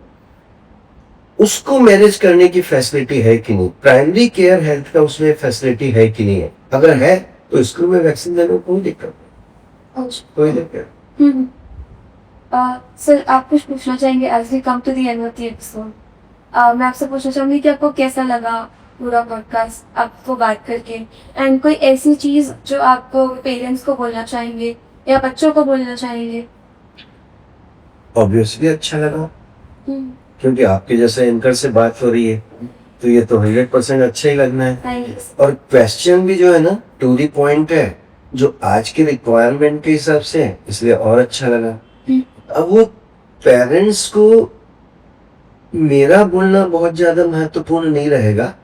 उसको मैनेज करने की फैसिलिटी है कि नहीं, प्राइमरी केयर हेल्थ का उसमें फैसिलिटी है कि नहीं है। अगर है तो स्कूल में वैक्सीन देने में कोई दिक्कत नहीं, कोई दिक्कत। सर आप कुछ पूछना चाहेंगे as we come to the end of the episode? मैं आपसे पूछना चाहूंगी कि आपको कैसा लगा पूरा पॉडकास्ट आपको बात करके, एंड कोई ऐसी चीज जो आपको पेरेंट्स को बोलना चाहेंगे या बच्चों को बोलना चाहेंगे? ऑब्वियसली अच्छा लगा, क्योंकि आपके जैसे एंकर से बात हो रही है तो ये तो 100% अच्छा ही लगना है। Thanks. और क्वेश्चन भी जो है ना टू द पॉइंट है, जो आज की रिक्वायरमेंट के हिसाब से है, इसलिए और अच्छा लगा। अब वो पेरेंट्स को मेरा बोलना बहुत ज्यादा महत्वपूर्ण नहीं रहेगा,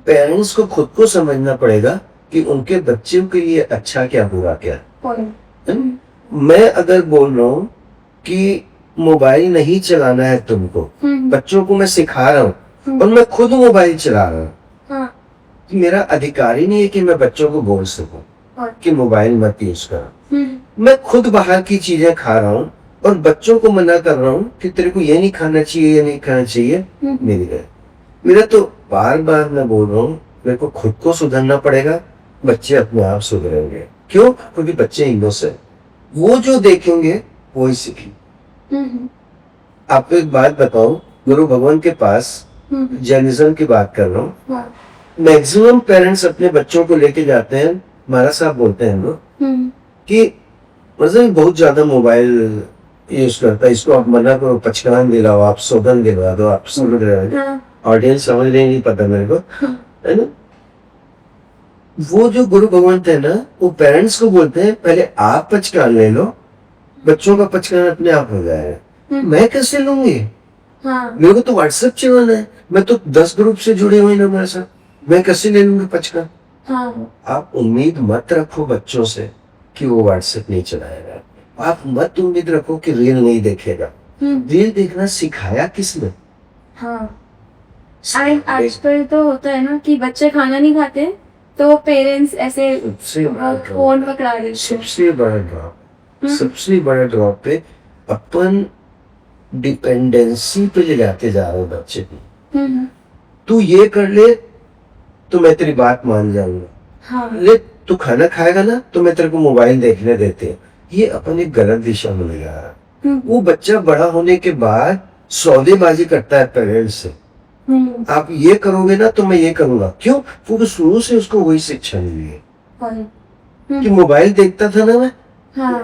पेरेंट्स को खुद को समझना पड़ेगा कि उनके बच्चों के लिए अच्छा क्या बुरा क्या है। मैं अगर बोल रहा हूँ कि मोबाइल नहीं चलाना है तुमको, बच्चों को मैं सिखा रहा हूँ और मैं खुद मोबाइल चला रहा हूँ, तो मेरा अधिकार ही नहीं है कि मैं बच्चों को बोल सकूं कि मोबाइल मत यूज करो। मैं खुद बाहर की चीजें खा रहा हूँ और बच्चों को मना कर रहा हूँ कि तेरे को ये नहीं खाना चाहिए, ये नहीं खाना चाहिए। मेरा तो बार बार मैं बोल रहा हूँ, मेरे को खुद को सुधरना पड़ेगा, बच्चे अपने आप सुधरेंगे। क्यों? क्योंकि बच्चे इनोसेंट, वो जो देखेंगे वो ही सीखेंगे। आपको एक बात बताऊं, गुरु भगवान के पास जैनिज्म की बात कर रहा हूँ, मैक्सिमम पेरेंट्स अपने बच्चों को लेके जाते हैं, महाराज साहब बोलते हैं लोग कि मतलब बहुत ज्यादा मोबाइल यूज करता है, इसको आप मना करो, पचकान दिलाओ, आप सौगन दिला दो, आप समझ रहे हो, ऑडियंस समझ रहे नहीं पता मेरे को, है ना। वो जो गुरु भगवान थे ना, वो पेरेंट्स को बोलते हैं पहले आप पचकान ले लो, बच्चों का पचकान अपने आप हो जाएगा। मैं कैसे लूंगी? मेरे को तो व्हाट्सएप चलाना है, मैं तो 10 ग्रुप से जुड़े हुए ना मेरे साथ, मैं कैसे ले लूंगी पचकान? आप उम्मीद मत रखो बच्चों से कि वो व्हाट्सएप नहीं चलाएगा, आप मत उम्मीद रखो कि रील नहीं देखेगा। रील देखना सिखाया किसने? आजकल तो होता है ना कि बच्चे खाना नहीं खाते तो पेरेंट्स ऐसे फोन पकड़ा देते। सबसे बड़ा ड्रॉप पे अपन डिपेंडेंसी पे ले जाते जा रहे हो बच्चे को। तू ये कर ले तो मैं तेरी बात मान जाऊंगा, ले तू खाना खाएगा ना तो मैं तेरे को मोबाइल देखने देते हैं। ये अपन एक गलत दिशा में ले जा रहा। वो बच्चा बड़ा होने के बाद सौदेबाजी करता है पेरेंट्स से, आप ये करोगे ना तो मैं ये करूंगा। क्यों? क्योंकि शुरू से उसको वही शिक्षा मिली है कि मोबाइल देखता था ना मैं,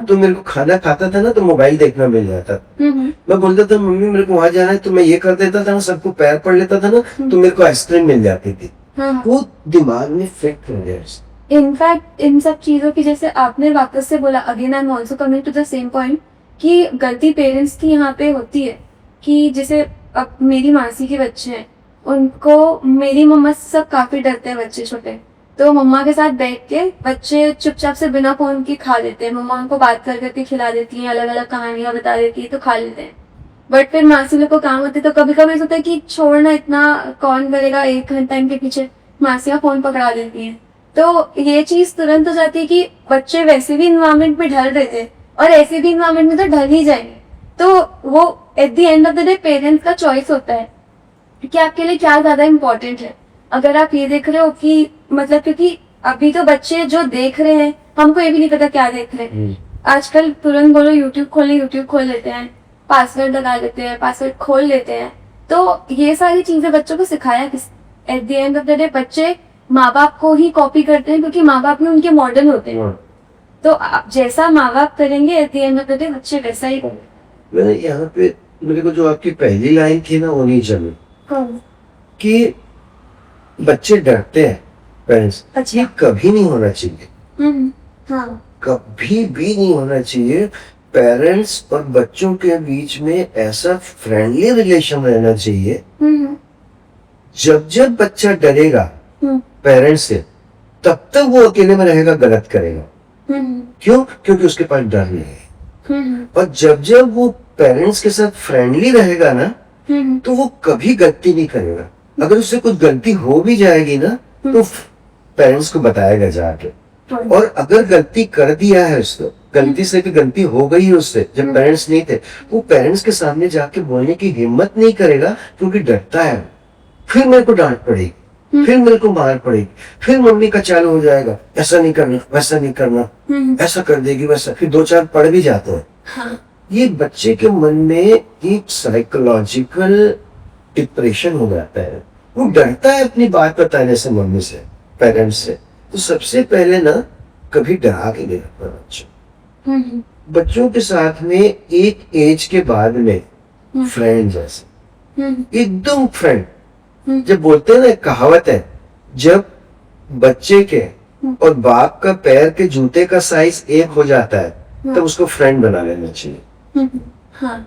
तो मेरे को खाना खाता था ना तो मोबाइल देखना मिल जाता। मैं बोलता था मम्मी मेरे को वहां जाना है तो मैं ये कर देता था ना, सबको पैर पड़ लेता था ना तो मेरे को आइसक्रीम मिल जाती थी। वो दिमाग में फिट हो गया। इनफैक्ट इन सब चीजों की, जैसे आपने वापस से बोला, again I am also coming to the same point कि गलती पेरेंट्स की यहाँ पे होती है कि जैसे अब मेरी मासी के बच्चे हैं, उनको मेरी मम्मा से सब काफी डरते हैं बच्चे छोटे, तो मम्मा के साथ बैठ के बच्चे चुपचाप से बिना फोन के खा लेते हैं, मम्मा उनको बात कर करके खिला देती हैं, अलग अलग कहानियां बता देती है तो खा लेते हैं। बट फिर मासी लोग को काम होते तो कभी कभी सोचता है कि छोड़ना, इतना कौन करेगा, 1 घंटा इनके पीछे, मासियां फोन पकड़ा देती हैं। तो ये चीज तुरंत हो जाती है कि बच्चे वैसे भी इन्वायरमेंट में ढल रहे थे और ऐसे भी इन्वायरमेंट में तो ढल ही जाएंगे। तो वो at the end of the day parents का चॉइस होता है कि आपके लिए क्या ज्यादा इम्पोर्टेंट है। अगर आप ये देख रहे हो कि मतलब, क्योंकि अभी तो बच्चे जो देख रहे हैं हमको ये भी नहीं पता क्या देख रहे हैं। आजकल तुरंत बोलो यूट्यूब खोल लेते हैं, पासवर्ड लगा लेते हैं, पासवर्ड खोल लेते हैं। तो ये सारी चीजें बच्चों को सिखाया किस? At the end of the day बच्चे माँ बाप को ही कॉपी करते हैं, क्योंकि माँ बाप में उनके मॉडल होते हैं। तो आप जैसा माँ बाप करेंगे at the end of the day बच्चे वैसा ही करेंगे। मैंने यहाँ पे मेरे को जो आपकी पहली लाइन थी ना वो नहीं चली कि बच्चे डरते हैं पेरेंट्स। अच्छा। ये कभी नहीं होना चाहिए, हाँ। कभी भी नहीं होना चाहिए। पेरेंट्स और बच्चों के बीच में ऐसा फ्रेंडली रिलेशन रहना चाहिए। जब जब बच्चा डरेगा पेरेंट्स से, तब तक वो अकेले में रहेगा, गलत करेगा। क्यों? क्योंकि उसके पास डर नहीं है। और जब जब वो पेरेंट्स के साथ फ्रेंडली रहेगा ना, तो वो कभी गलती नहीं करेगा। अगर उससे कुछ गलती हो भी जाएगी ना, तो पेरेंट्स को बताएगा जाके। और अगर गलती कर दिया है उसने, गलती से भी गलती हो गई है उससे जब पेरेंट्स नहीं थे, वो पेरेंट्स के सामने जाके बोलने की हिम्मत नहीं करेगा, क्योंकि डरता है। फिर मेरे को डांट पड़ेगी, फिर मेरे को मार पड़ेगी, फिर मम्मी का चालू हो जाएगा, ऐसा नहीं करना, वैसा नहीं करना, ऐसा कर देगी वैसा। फिर 2-4 पढ़ भी जाते हैं। हाँ। ये बच्चे के मन में एक साइकोलॉजिकल डिप्रेशन हो जाता है। वो डरता है अपनी बात बताने से मम्मी से, पेरेंट्स से। तो सबसे पहले ना, कभी डरा के नहीं रखना बच्चों। बच्चों के साथ में एक एज के बाद में फ्रेंड जैसे, एकदम फ्रेंड। जब बोलते हैं ना, एक कहावत है, जब बच्चे के और बाप का पैर के जूते का साइज एक हो जाता है, तब उसको फ्रेंड बना लेना चाहिए। हाँ।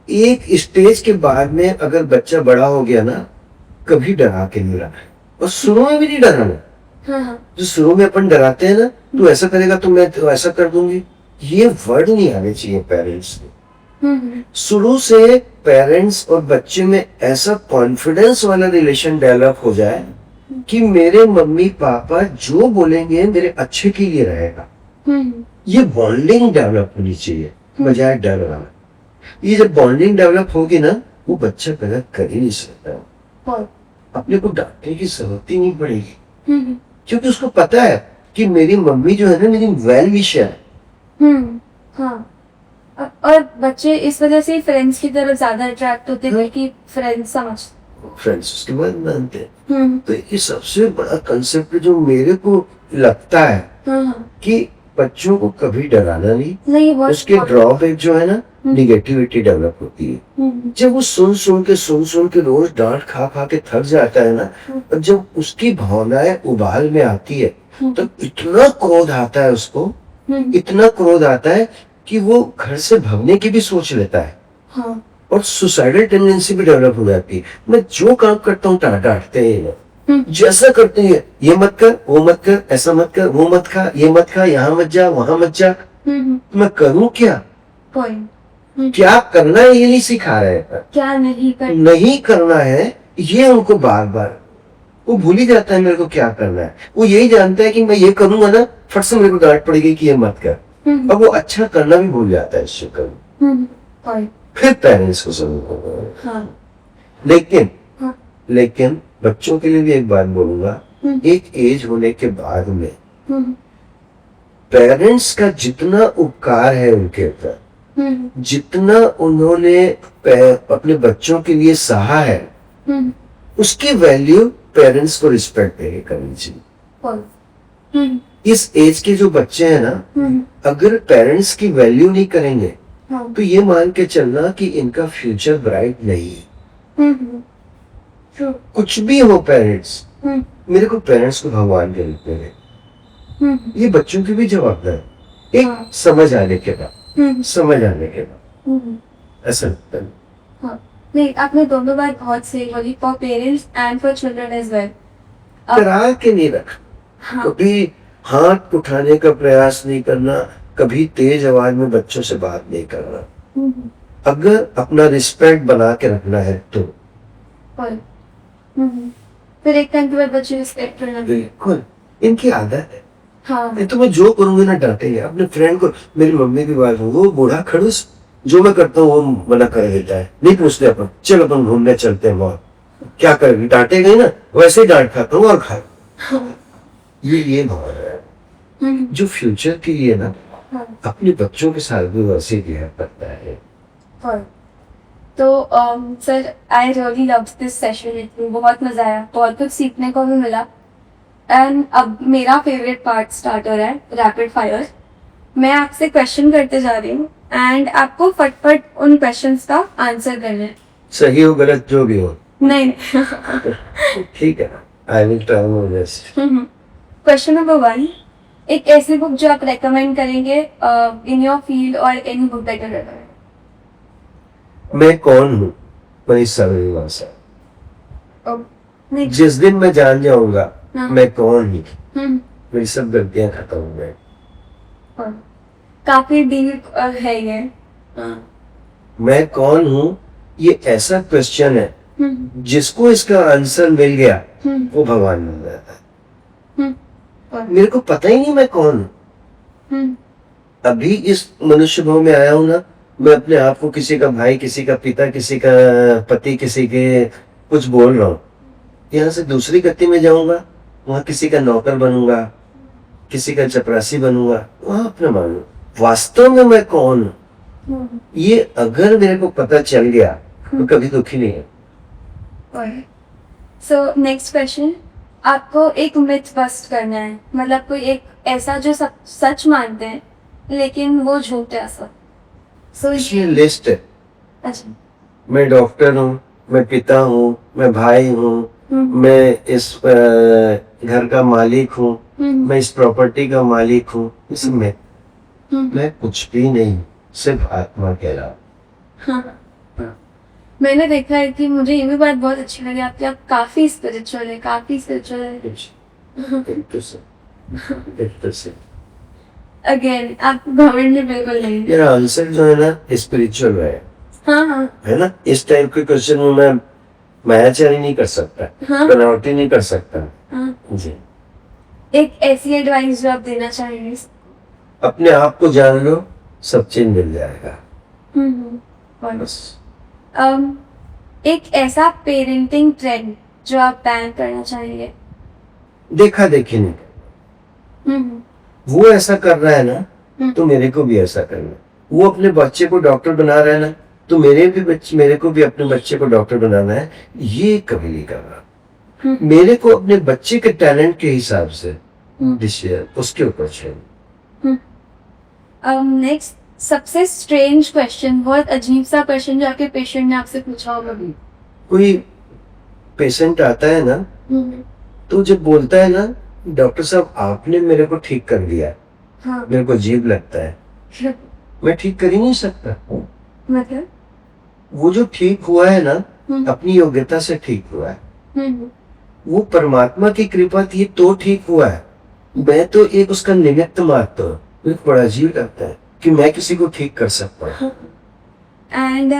एक स्टेज के बाद में अगर बच्चा बड़ा हो गया ना, कभी डरा के नहीं रखना, और शुरू में भी नहीं डराना। हाँ। जो शुरू में अपन डराते हैं ना, तू ऐसा करेगा तो मैं तो ऐसा कर दूंगी, ये वर्ड नहीं आने चाहिए पेरेंट्स के। शुरू से पेरेंट्स और बच्चे में ऐसा कॉन्फिडेंस वाला रिलेशन डेवलप हो जाए कि मेरे मम्मी पापा जो बोलेंगे मेरे अच्छे के लिए रहेगा। ये बॉन्डिंग डेवलप होनी चाहिए बजाय डर वाला। ये जब बॉन्डिंग डेवलप होगी ना, वो बच्चा गलत कर ही नहीं सकता। अपने को डांटने की जरूरत ही नहीं पड़ेगी, क्योंकि उसको पता है कि मेरी मम्मी जो है ना, मेरी वेल विशर है। हाँ। और बच्चे इस वजह से फ्रेंड्स की तरफ ज्यादा अट्रैक्ट होते हैं कि फ्रेंड्स समझते, फ्रेंड्स उसके बाद मानते हैं। तो ये सबसे बड़ा कंसेप्ट जो मेरे को लगता है कि बच्चों को कभी डराना नहीं। उसके ड्रॉबैक जो है ना, निगेटिविटी डेवलप होती है। जब वो सुन सुन के रोज डांट खा खा के थक जाता है ना, और जब उसकी भावनाएं उबाल में आती है, तो इतना क्रोध आता है उसको, इतना क्रोध आता है कि वो घर से भागने की भी सोच लेता है। हाँ। और सुसाइडल टेंडेंसी भी डेवलप हो जाती है। मैं जो काम करता हूँ डांटते हैं, जैसा करते हैं, ये मत कर, वो मत कर, ऐसा मत कर, वो मत खा, ये मत खा, यहाँ मत जा, वहां मत जा। मैं करूँ क्या? क्या करना है ये नहीं सिखा रहे हैं, क्या नहीं करना है ये उनको बार बार। वो भूल ही जाता है मेरे को क्या करना है। वो यही जानता है कि मैं ये करूंगा ना, फट से मेरे को डांट पड़ेगी कि ये मत कर। अब वो अच्छा करना भी भूल जाता है इस चक्कर में। फिर पेरेंट्स को जरूर। लेकिन बच्चों के लिए भी एक बात बोलूंगा, एक एज होने के बाद में पेरेंट्स का जितना उपकार है उनके ऊपर, जितना उन्होंने अपने बच्चों के लिए सहा है, उसकी वैल्यू पेरेंट्स को रिस्पेक्ट देनी करनी चाहिए। इस एज के जो बच्चे हैं ना, अगर पेरेंट्स की वैल्यू नहीं करेंगे, तो ये मान के चलना कि इनका फ्यूचर ब्राइट नहीं है। कुछ भी हो पेरेंट्स, मेरे को पेरेंट्स को भगवान के रूप में ये बच्चों की भी जवाबदारी, एक समझ आने के बाद, ऐसा लगता है। नहीं, आपने दोनों बात बहुत सही बोली, for parents and for children as well. डरा के नहीं रखना, कभी हाथ उठाने का प्रयास नहीं करना, कभी तेज आवाज में बच्चों से बात नहीं करना। अगर अपना रिस्पेक्ट बना के रखना है तो फिर एक टाइम के बाद बच्चे रिस्पेक्ट करना। बिल्कुल, इनकी आदत है। हाँ। नहीं तो मैं जो करूंगी ना डांटेंगे। अपने फ्रेंड को, मेरी मम्मी की बात हो, वो बूढ़ा खड़ूस, जो मैं करता हूँ वो मना कर देता है, नहीं पूछते अपन, चल अपन घूमने चलते हैं वहां। क्या करेगी, डांटे गई ना, वैसे ही डांट खाता हूँ और खा। ये भाव है। जो फ्यूचर के लिए ना हाँ, अपने बच्चों के साथ भी वैसे बिहेव करता है। हाँ। तो sir I really love this session, बहुत मजा आया, बहुत कुछ सीखने को भी मिला। एंड अब मेरा फेवरेट पार्ट स्टार्ट हो रहा है, रैपिड फायर। मैं आपसे क्वेश्चन करते जा रही हूँ एंड आपको फटफट उन क्वेश्चंस का आंसर करना है। सही हो गलत जो भी हो, नहीं। ठीक है, I will try my best. Question number 1, एक ऐसी बुक जो आप रेकमेंड करेंगे इन योर फील्ड, और any book that you recommend. मैं कौन हूँ, मनीष श्रीवास्तव। नहीं। जिस दिन मैं जान जाऊंगा हाँ। मैं कौन हूँ, हम्म, मेरी सब गलतियां खत्म हो गई। हाँ। काफी डीप है ये। मैं कौन हूँ, ये ऐसा क्वेश्चन है जिसको इसका आंसर मिल गया वो भगवान मिल जाता है। मेरे को पता ही नहीं मैं कौन हूँ। अभी इस मनुष्य भाव में आया हूं ना, मैं अपने आप को किसी का भाई, किसी का पिता, किसी का पति, किसी के कुछ बोल रहा हूँ। यहाँ से दूसरी गति में जाऊंगा, वहां किसी का नौकर बनूंगा, किसी का चपरासी बनूंगा, वहां अपना मानू। वास्तव में मैं कौन हूँ, ये अगर मेरे को पता चल गया तो कभी दुखी नहीं है। सो नेक्स्ट क्वेश्चन, आपको एक मिथ बस्ट करना है, मतलब कोई एक ऐसा जो सब सच मानते हैं लेकिन वो झूठ है ऐसा। सो ये लिस्ट है। अच्छा। मैं डॉक्टर हूँ, मैं पिता हूँ, मैं भाई हूँ, मैं इस घर का मालिक हूँ, मैं इस प्रॉपर्टी का मालिक हूँ, इसमें मैं कुछ भी नहीं, सिर्फ आत्मा के अलावा। हाँ। मैंने देखा है कि मुझे ये भी बात बहुत अच्छी लगी आपकी, आप काफी स्पिरिचुअल है, काफी स्पिरिचुअल है। अगेन आप घमंड बिल्कुल नहीं। मेरा आंसर जो है ना स्पिरिचुअल है। हाँ। है ना, इस टाइप के क्वेश्चन में मैं मायाचारी नहीं कर सकता, हाँ। बनावटी नहीं कर सकता। हाँ। जी। एक ऐसी एडवाइस जो आप देना चाहेंगे। अपने आप को जान लो, सब चीज मिल जाएगा। बस। एक ऐसा पेरेंटिंग ट्रेंड जो आप बैन करना चाहेंगे। देखा देखी नहीं, वो ऐसा कर रहा है ना तो मेरे को भी ऐसा करना है। वो अपने बच्चे को डॉक्टर बना रहा है ना तो मेरे को भी अपने बच्चे को डॉक्टर बनाना है, ये कभी नहीं कर रहा। मेरे को अपने बच्चे के टैलेंट के हिसाब से डिसीजन उसके ऊपर चाहिए। नेक्स्ट, सबसे स्ट्रेंज क्वेश्चन, बहुत अजीब सा क्वेश्चन जो आपके पेशेंट ने आपसे पूछा होगा भी। कोई पेशेंट आता है ना तो जब बोलता है ना डॉक्टर साहब आपने मेरे को ठीक कर दिया, हाँ। मेरे को अजीब लगता है, मैं ठीक कर ही नहीं सकता। मतलब वो जो ठीक हुआ है ना अपनी योग्यता से ठीक हुआ है, वो परमात्मा की कृपा थी तो ठीक हुआ है। मैं तो एक उसका निमित्त मात्र हूँ। मुझे बड़ा अजीब लगता है कि मैं किसी को ठीक कर सकता हूँ। एंड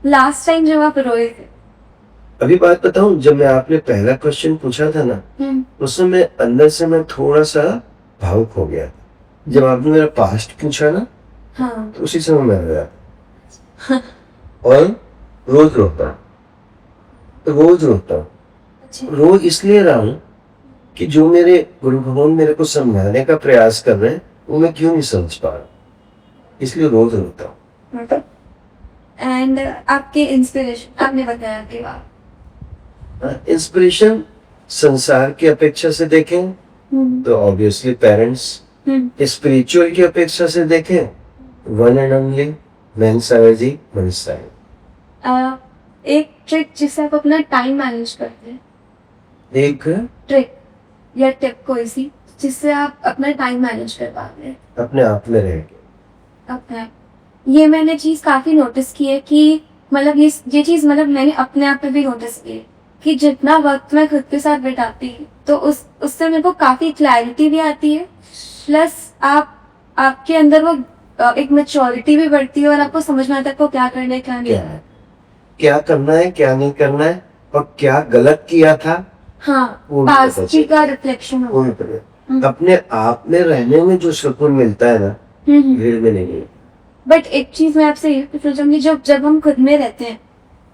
लास्ट टाइम जब आप रोए थे, अभी बात बताऊं, जब मैं आपने पहला क्वेश्चन पूछा था ना उस समय अंदर से मैं थोड़ा सा भावुक हो गया। जब आपने मेरा पास्ट पूछा ना हाँ। तो उसी समय मैं रोया और रोज रोता हूं, रोज रोता हूँ। अच्छा। रोज इसलिए रहा हूं कि जो मेरे गुरु भगवान मेरे को समझाने का प्रयास कर रहे हैं वो मैं क्यों नहीं समझ पा रहा, इसलिए रोज रोता हूँ। एंड आपके इंस्पिरेशन आपने बताया कि आप इंस्पिरेशन संसार की अपेक्षा से देखें तो ऑब्वियसली पेरेंट्स, स्पिरिचुअल की अपेक्षा से देखें वन एंड ओनली मैनसागर जी, मनीष सागर। एक ट्रिक जिससे आप अपना टाइम मैनेज करते हैं, एक ट्रिक या टिप कोई सी जिससे आप अपना टाइम मैनेज कर पाते हैं अपने आप में रह के। अपने। ये मैंने चीज काफी नोटिस की है कि मतलब ये चीज मतलब मैंने अपने आप पे भी नोटिस की है कि जितना वक्त मैं खुद के साथ बिताती हूँ तो उससे मेरे को काफी क्लैरिटी भी आती है, प्लस आपके अंदर वो एक मैच्योरिटी भी बढ़ती है और आपको समझ में आता है आपको क्या करना है क्या नहीं। क्या करना है क्या नहीं करना है और क्या गलत किया था, हाँ, वो पास्ट का रिफ्लेक्शन हो। अपने आप में रहने में जो सुकून मिलता है ना भीड़ में नहीं है। बट एक चीज मैं आपसे ये पूछना चाहूंगी, जब हम खुद में रहते हैं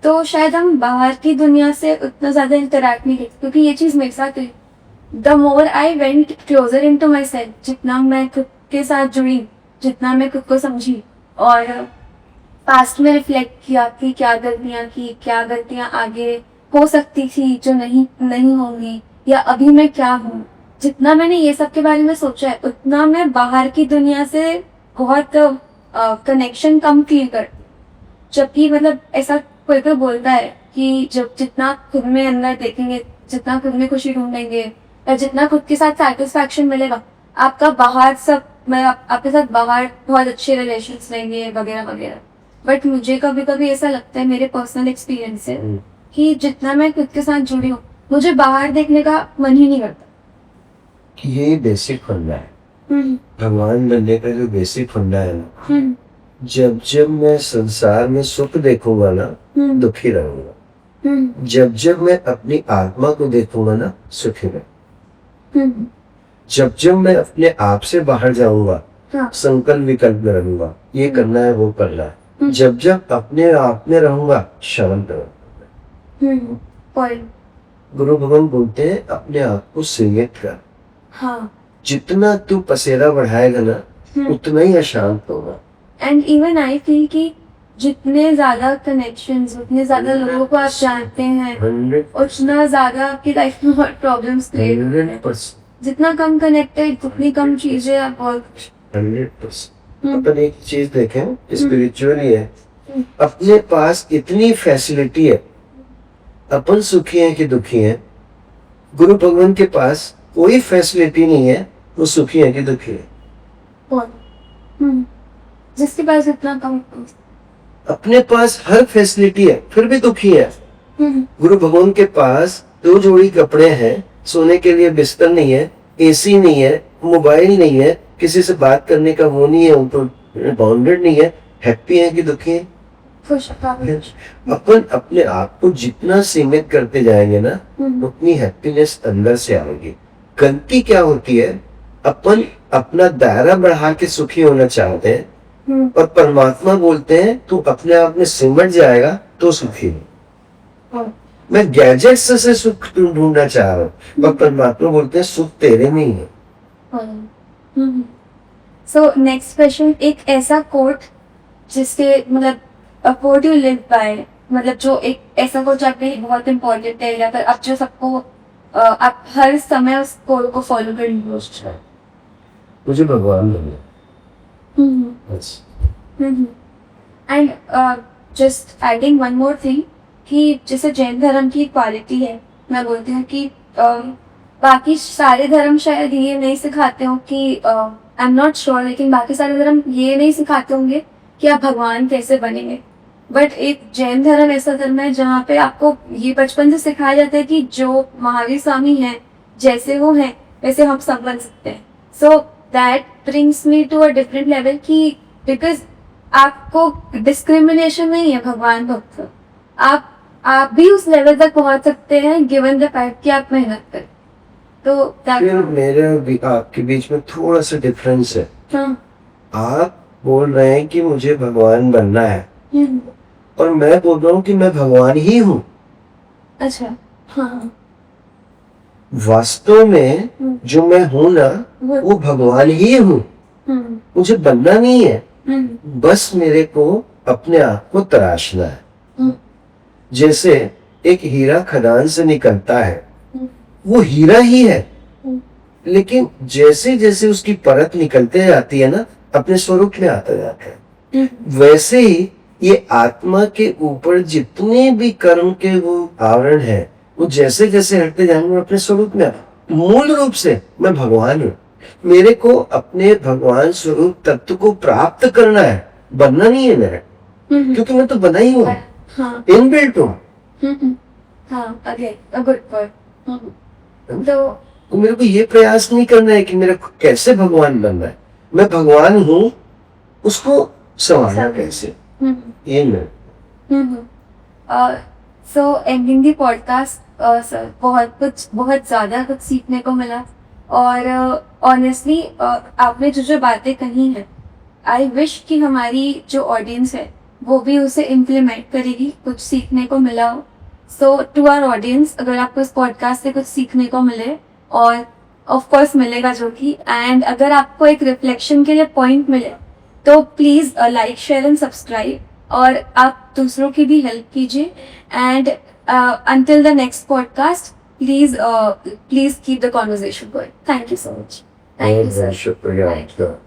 तो शायद हम बाहर की दुनिया से उतना ज्यादा इंटरेक्ट नहीं करते, क्योंकि ये चीज मेरे साथ हुई the more I went closer into myself, जितना मैं खुद के साथ जुड़ी, जितना मैं खुद को समझी और पास्ट में रिफ्लेक्ट किया कि क्या गलतियाँ की, क्या गलतियाँ आगे हो सकती थी जो नहीं नहीं होंगी, या अभी मैं क्या हूँ, जितना मैंने ये सब के बारे में सोचा है उतना मैं बाहर की दुनिया से बहुत कनेक्शन कम फील करती हूँ। जबकि मतलब ऐसा कोई कोई बोलता है कि जब जितना खुद में अंदर देखेंगे, जितना खुद में खुशी ढूंढेंगे या जितना खुद के साथ सेटिस्फैक्शन मिलेगा, आपका बाहर सब आपके साथ बाहर बहुत अच्छे रिलेशंस रहेंगे वगैरह वगैरह। बट मुझे कभी कभी ऐसा लगता है, मेरे पर्सनल एक्सपीरियंस से, कि जितना मैं खुद के साथ जुड़ी हूँ मुझे बाहर देखने का मन ही नहीं करता। ये बेसिक फंडा है, भगवान बनने का जो बेसिक फंडा है ना, जब जब मैं संसार में सुख देखूंगा ना दुखी रहूंगा, जब जब मैं अपनी आत्मा को देखूंगा ना सुखी रहूंगा, जब जब मैं अपने आप से बाहर जाऊंगा संकल्प विकल्प में रहूंगा, ये करना है वो करना है, जब जब अपने आप में रहूंगा शांत रहूंगा। गुरु भगवान बोलते हैं अपने आप को सीमित कर। हाँ, जितना तू पसेरा बढ़ाएगा ना उतना ही अशांत होगा। एंड इवन आई फील कि जितने ज्यादा कनेक्शंस, उतने ज्यादा लोगों को आप जानते हैं, 100% उतना ज्यादा आपकी लाइफ में और प्रॉब्लम्स क्रिएट होते हैं। 100% जितना कम कनेक्टेड उतनी कम चीजें आप और 100%। अपन एक चीज देखें, स्पिरिचुअली है, अपने पास इतनी फैसिलिटी है, अपन सुखी हैं कि दुखी हैं। गुरु भगवान के पास कोई फैसिलिटी नहीं है, वो सुखी है कि दुखी है। जिसके पास इतना कम, अपने पास हर फैसिलिटी है फिर भी दुखी है। गुरु भगवान के पास 2 जोड़ी कपड़े हैं, सोने के लिए बिस्तर नहीं है, एसी नहीं है, मोबाइल नहीं है, किसी से बात करने का वो नहीं है, उनको बाउंडेड नहीं है, हैप्पी है कि दुखी है? खुश। अपन अपने आप को जितना सीमित करते जाएंगे ना उतनी हैप्पीनेस अंदर से आएगी। गलती क्या होती है, अपन अपना दायरा बढ़ा के सुखी होना चाहते हैं और परमात्मा बोलते हैं तू अपने आप में सिमट जाएगा तो सुखी हो। मैं गैजेट्स से सुख ढूंढना चाह रहा हूँ और परमात्मा बोलते हैं सुख तेरे में ही है। सो नेक्स्ट क्वेश्चन, एक ऐसा कोट जिसके मतलब a quote you live by, मतलब जो एक ऐसा कोट आपके लिए बहुत इम्पोर्टेंट है, या फिर आप जो सबको आप हर समय उस कोट को फॉलो करने की कोशिश करें। मुझे भगवान बनना है। And just adding one more thing, कि जैसे जैन धर्म की क्वालिटी है, मैं बोलती हूँ कि बाकी सारे धर्म शायद ये नहीं सिखाते हो कि आई एम नॉट श्योर, लेकिन बाकी सारे धर्म ये नहीं सिखाते होंगे कि आप भगवान कैसे बनेंगे। बट एक जैन धर्म ऐसा धर्म है जहाँ पे आपको ये बचपन से सिखाया जाता है कि जो महावीर स्वामी हैं, जैसे वो हैं वैसे हम सब बन सकते हैं। So that brings me to a different level, कि बिकॉज आपको डिस्क्रिमिनेशन नहीं है भगवान भक्त, आप भी उस लेवल तक पहुंच सकते हैं गिवन द फैक्ट कि आप मेहनत करें। तो फिर मेरे आपके बीच में थोड़ा सा डिफरेंस है। आप बोल रहे हैं कि मुझे भगवान बनना है और मैं बोल रहा हूँ कि मैं भगवान ही हूँ। अच्छा, हाँ। वास्तव में जो मैं हूँ ना वो भगवान ही हूँ, मुझे बनना नहीं है, बस मेरे को अपने आप को तराशना है। जैसे एक हीरा खदान से निकलता है, वो हीरा ही है, लेकिन जैसे जैसे उसकी परत निकलते जाती है ना अपने स्वरूप में आता जाता है। वैसे ही ये आत्मा के ऊपर जितने भी कर्म के वो आवरण है वो जैसे जैसे हटते जाएंगे अपने स्वरूप में। मूल रूप से मैं भगवान हूँ, मेरे को अपने भगवान स्वरूप तत्व को प्राप्त करना है, बनना नहीं है मेरा, क्योंकि मैं तो बना ही हूँ, इनबिल्ट हूँ। तो मेरे को ये प्रयास नहीं करना है कि मेरा कैसे भगवान बनना है, मैं भगवान हूँ, उसको संभालना कैसे, ये मैं। सो एंडिंग दी पॉडकास्ट, बहुत ज्यादा कुछ सीखने को मिला, और ऑनेस्टली आपने जो बातें कही हैं, आई विश कि हमारी जो ऑडियंस है वो भी उसे इम्प्लीमेंट करेगी, कुछ सीखने को मिला हो। सो टू आवर ऑडियंस, अगर आपको इस पॉडकास्ट से कुछ सीखने को मिले और ऑफ कोर्स मिलेगा जो कि, एंड अगर आपको एक रिफ्लेक्शन के लिए पॉइंट मिले तो please like share and subscribe और आप दूसरों की भी हेल्प कीजिए. And until the next podcast, please keep the conversation going. Thank you so much. Thank you, sir. शुक्रिया Thank you. आपका.